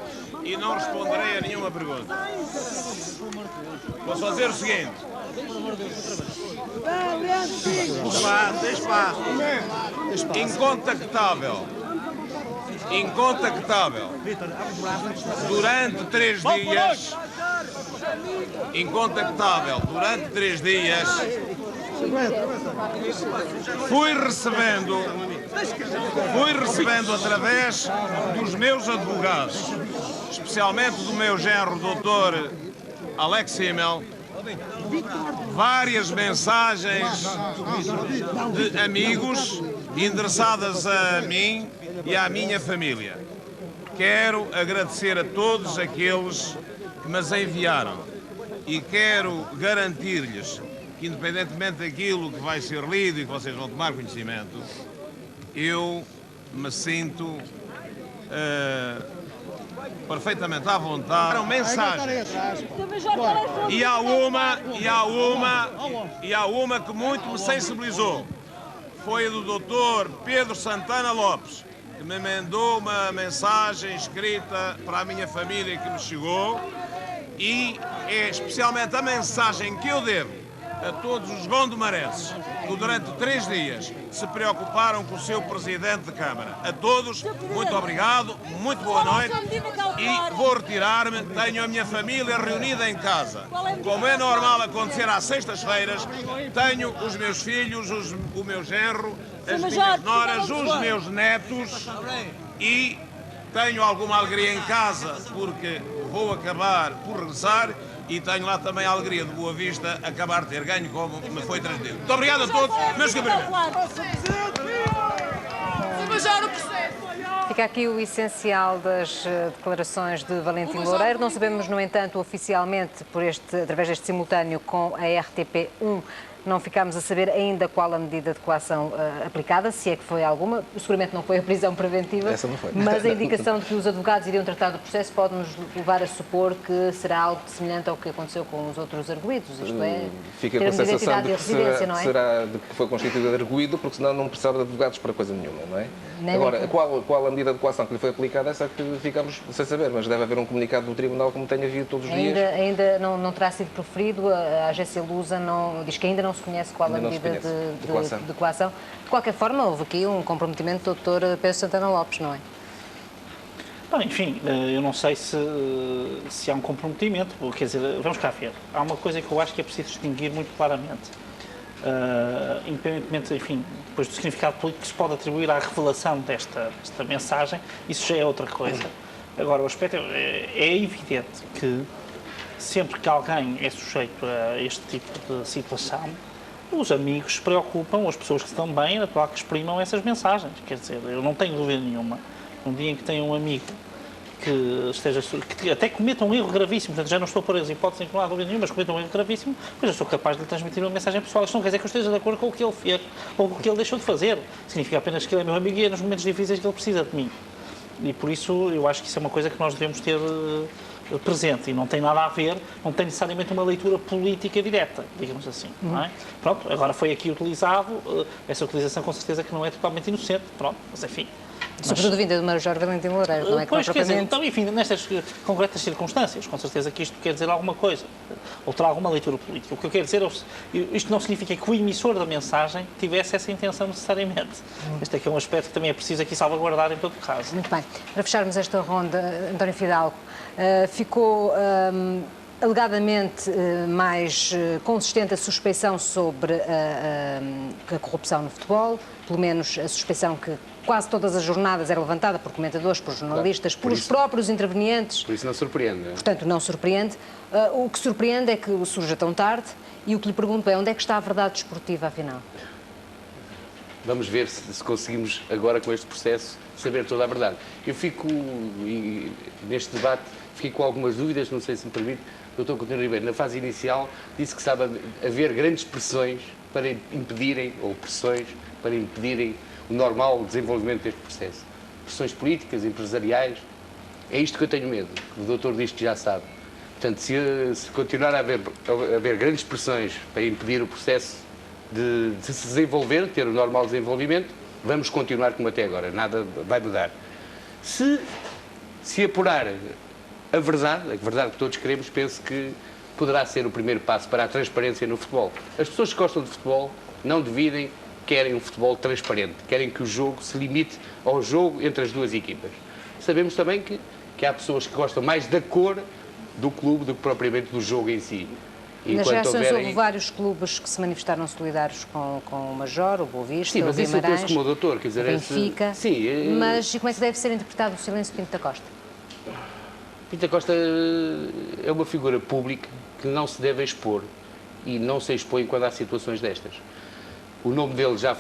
e não responderei a nenhuma pergunta. Vou só dizer o seguinte. Deixa. Incontactável. Durante 3 dias. Incontactável. Durante 3 dias. Fui recebendo através dos meus advogados, especialmente do meu genro, doutor Alex Himmel, várias mensagens de amigos endereçadas a mim e à minha família. Quero agradecer a todos aqueles que me as enviaram e quero garantir-lhes que, independentemente daquilo que vai ser lido e que vocês vão tomar conhecimento, eu me sinto perfeitamente à vontade. Eram mensagens. E há uma que muito me sensibilizou. Foi a do Dr. Pedro Santana Lopes, que me mandou uma mensagem escrita para a minha família que me chegou, e é especialmente a mensagem que eu devo a todos os gondomarenses que durante 3 dias se preocuparam com o seu Presidente de Câmara. A todos, muito obrigado, muito boa noite e vou retirar-me. Tenho a minha família reunida em casa. Como é normal acontecer às sextas-feiras, tenho os meus filhos, o meu genro, as minhas noras, os meus netos e tenho alguma alegria em casa porque vou acabar por regressar e tenho lá também a alegria de Boa Vista acabar de ter ganho como me foi transmitido. Muito obrigado a todos, meus cumprimentos. Fica aqui o essencial das declarações de Valentim Loureiro. Não sabemos, no entanto, oficialmente, através deste simultâneo com a RTP1, não ficámos a saber ainda qual a medida de coação aplicada, se é que foi alguma. Seguramente não foi a prisão preventiva. Essa não foi. Mas a indicação de que os advogados iriam tratar do processo pode-nos levar a supor que será algo semelhante ao que aconteceu com os outros arguidos. Isto é, fica com a termos de sensação identidade de e que residência, não é? será de que foi constituído arguido, porque senão não precisava de advogados para coisa nenhuma, não é? Agora, qual a medida de coação que lhe foi aplicada, essa que ficamos sem saber, mas deve haver um comunicado do Tribunal, como tem havido todos os dias. Ainda não terá sido proferido, a agência Lusa diz que ainda não se conhece qual a medida de coação. De qualquer forma, houve aqui um comprometimento do Dr. Pedro Santana Lopes, não é? Bom, enfim, eu não sei se há um comprometimento, quer dizer, vamos cá ver. Há uma coisa que eu acho que é preciso distinguir muito claramente. Independentemente, enfim, depois do significado político que se pode atribuir à revelação desta mensagem, isso já é outra coisa. Agora, o aspecto é evidente que sempre que alguém é sujeito a este tipo de situação, os amigos se preocupam, as pessoas que estão bem, é natural que exprimam essas mensagens. Quer dizer, eu não tenho dúvida nenhuma. Um dia em que tenho um amigo que até cometa um erro gravíssimo, portanto já não estou por as hipóteses em que não há dúvida nenhuma, mas cometa um erro gravíssimo, pois eu sou capaz de lhe transmitir uma mensagem pessoal. Isto não quer dizer que eu esteja de acordo com o que ele fez ou com o que ele deixou de fazer. Significa apenas que ele é meu amigo e é nos momentos difíceis que ele precisa de mim. E por isso eu acho que isso é uma coisa que nós devemos ter presente e não tem nada a ver, não tem necessariamente uma leitura política direta, digamos assim, não é? Pronto, agora foi aqui utilizado, essa utilização com certeza que não é totalmente inocente, pronto, mas enfim. Sobretudo vinda do Major Valentim Loureiro, não é? Pois, quer dizer, então, enfim, nestas concretas circunstâncias, com certeza que isto quer dizer alguma coisa, ou terá alguma leitura política. O que eu quero dizer é, isto não significa que o emissor da mensagem tivesse essa intenção necessariamente. Este é que é um aspecto que também é preciso aqui salvaguardar em todo o caso. Muito bem. Para fecharmos esta ronda, António Fidalgo, ficou alegadamente mais consistente a suspeição sobre a corrupção no futebol, pelo menos a suspeição que quase todas as jornadas era levantada por comentadores, por jornalistas, pelos próprios intervenientes. Por isso não surpreende. Portanto, não surpreende. O que surpreende é que surja tão tarde e o que lhe pergunto é onde é que está a verdade desportiva, afinal? Vamos ver se conseguimos agora com este processo saber toda a verdade. Eu fico, neste debate, fiquei com algumas dúvidas, não sei se me permite. O Dr. Coutinho Ribeiro, na fase inicial, disse que sabe haver grandes pressões para impedirem, ou pressões para impedirem o normal desenvolvimento deste processo. Pressões políticas, empresariais. É isto que eu tenho medo. O doutor diz que já sabe. Portanto, se continuar a haver grandes pressões para impedir o processo de se desenvolver, ter o normal desenvolvimento, vamos continuar como até agora. Nada vai mudar. Se apurar a verdade que todos queremos, penso que poderá ser o primeiro passo para a transparência no futebol. As pessoas que gostam de futebol não dividem, querem um futebol transparente, querem que o jogo se limite ao jogo entre as duas equipas. Sabemos também que há pessoas que gostam mais da cor do clube do que propriamente do jogo em si. Nas reações houve vários clubes que se manifestaram solidários com o Major, o Boa Vista, o Guimarães, como o doutor, quer dizer, o Benfica. Sim, mas como é que deve ser interpretado o silêncio de Pinto da Costa? Pinto da Costa é uma figura pública que não se deve expor e não se expõe quando há situações destas. O nome dele já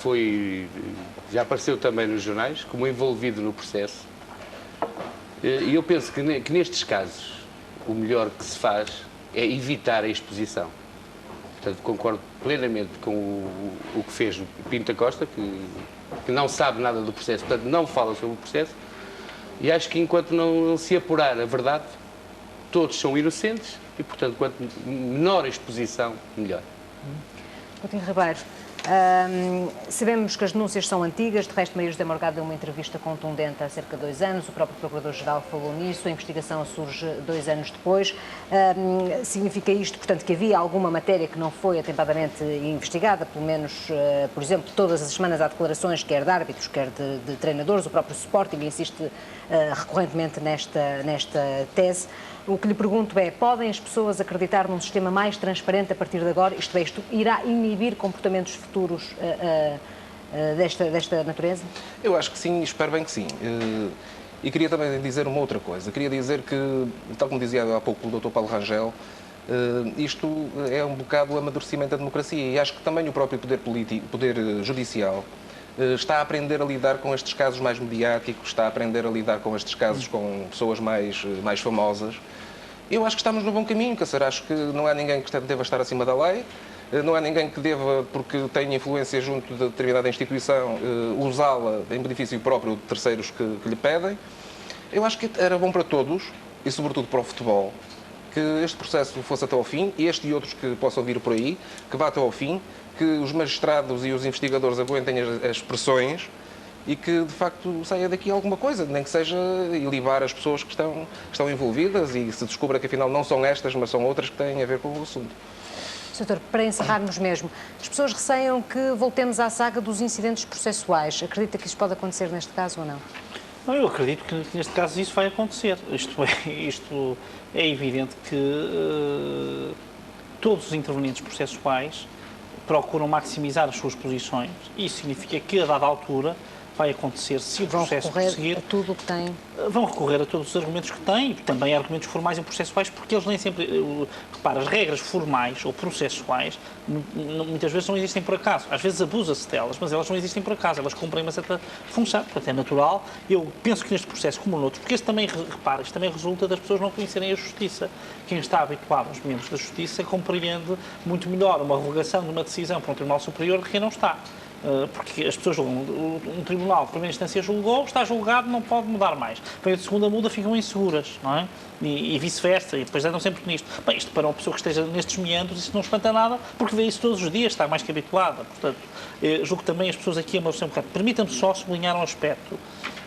apareceu também nos jornais, como envolvido no processo. E eu penso que nestes casos o melhor que se faz é evitar a exposição. Portanto, concordo plenamente com o que fez o Pinto da Costa, que não sabe nada do processo, portanto não fala sobre o processo, e acho que enquanto não se apurar a verdade, todos são inocentes e, portanto, quanto menor a exposição, melhor. Coutinho Ribeiro, sabemos que as denúncias são antigas, de resto Maria José Morgado deu uma entrevista contundente há cerca de 2 anos, o próprio Procurador-Geral falou nisso, a investigação surge 2 anos depois. Significa isto, portanto, que havia alguma matéria que não foi atempadamente investigada, pelo menos, por exemplo, todas as semanas há declarações, quer de árbitros, quer de treinadores, o próprio Sporting insiste recorrentemente nesta tese. O que lhe pergunto é, podem as pessoas acreditar num sistema mais transparente a partir de agora? Isto é, isto irá inibir comportamentos futuros desta natureza? Eu acho que sim, espero bem que sim. E queria também dizer uma outra coisa. Queria dizer que, tal como dizia há pouco o Dr. Paulo Rangel, isto é um bocado o amadurecimento da democracia e acho que também o próprio poder judicial está a aprender a lidar com estes casos mais mediáticos, está a aprender a lidar com estes casos com pessoas mais famosas. Eu acho que estamos no bom caminho, quer dizer, acho que não há ninguém que deva estar acima da lei, não há ninguém que deva, porque tem influência junto de determinada instituição, usá-la em benefício próprio de terceiros que lhe pedem. Eu acho que era bom para todos, e sobretudo para o futebol, que este processo fosse até ao fim, e este e outros que possam vir por aí, que vá até ao fim, que os magistrados e os investigadores aguentem as pressões e que, de facto, saia daqui alguma coisa, nem que seja ilibar as pessoas que estão envolvidas e se descubra que, afinal, não são estas, mas são outras que têm a ver com o assunto. Doutor, para encerrarmos mesmo, as pessoas receiam que voltemos à saga dos incidentes processuais. Acredita que isso pode acontecer neste caso ou não? Não, eu acredito que neste caso isso vai acontecer. Isto é evidente que todos os intervenientes processuais procuram maximizar as suas posições. Isso significa que, a dada altura, vai acontecer, se o processo prosseguir... a tudo o que tem. Vão recorrer a todos os argumentos que têm, também argumentos formais e processuais, porque eles nem sempre... Repara, as regras formais ou processuais muitas vezes não existem por acaso. Às vezes abusa-se delas, mas elas não existem por acaso. Elas cumprem uma certa função. Portanto, é natural. Eu penso que neste processo, como noutros, porque isto também resulta das pessoas não conhecerem a justiça. Quem está habituado aos membros da justiça compreende muito melhor uma revogação de uma decisão para um Tribunal Superior do que quem não está. Porque as pessoas julgam, um tribunal de primeira instância julgou, está julgado, não pode mudar mais. Vem a segunda muda, ficam inseguras, não é? E vice-versa, e depois andam sempre nisto. Bem, isto para uma pessoa que esteja nestes meandros, isso não espanta nada, porque vê isso todos os dias, está mais que habituada. Portanto, julgo que também as pessoas aqui amadurecem um bocado. Permita-me só sublinhar um aspecto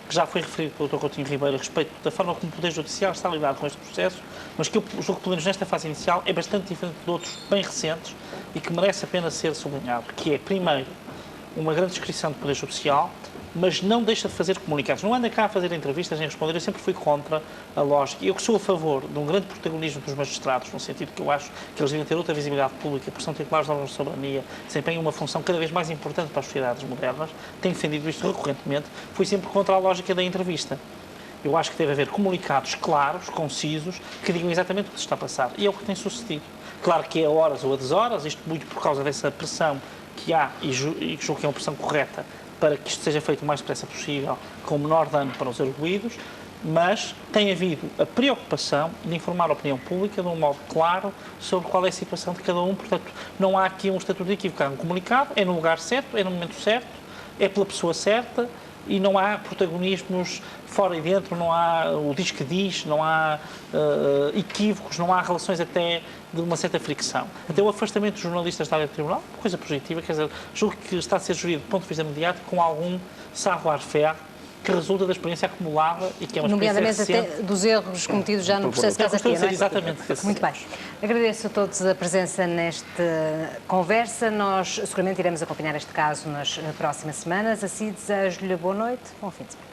que já foi referido pelo Dr. Coutinho Ribeiro a respeito da forma como o Poder Judicial está a lidar com este processo, mas que eu julgo que, pelo menos nesta fase inicial, é bastante diferente de outros bem recentes e que merece a pena ser sublinhado, que é, primeiro, uma grande descrição do Poder Judicial, mas não deixa de fazer comunicados. Não anda cá a fazer entrevistas nem responder. Eu sempre fui contra a lógica. Eu que sou a favor de um grande protagonismo dos magistrados, no sentido que eu acho que eles devem ter outra visibilidade pública, porque são titulares de órgãos de soberania, desempenham uma função cada vez mais importante para as sociedades modernas, tenho defendido isto recorrentemente, fui sempre contra a lógica da entrevista. Eu acho que deve haver comunicados claros, concisos, que digam exatamente o que se está a passar. E é o que tem sucedido. Claro que é a horas ou a deshoras, isto muito por causa dessa pressão que há, e julgo que é uma pressão correta, para que isto seja feito o mais depressa possível, com o menor dano para os arguidos, mas tem havido a preocupação de informar a opinião pública de um modo claro sobre qual é a situação de cada um. Portanto, não há aqui um estatuto de equívoco. Há um comunicado, é no lugar certo, é no momento certo, é pela pessoa certa, e não há protagonismos fora e dentro, não há o diz que diz, não há equívocos, não há relações até de uma certa fricção. Até o afastamento dos jornalistas da área do Tribunal, coisa positiva, quer dizer, julgo que está a ser gerido do ponto de vista mediático com algum savoir-faire que resulta da experiência acumulada e que é uma experiência recente. Nomeadamente até dos erros cometidos já no processo de Casa Pia, não é? Exatamente. Muito bem. Agradeço a todos a presença nesta conversa. Nós seguramente iremos acompanhar este caso nas próximas semanas. Assim, desejo-lhe boa noite, bom fim de semana.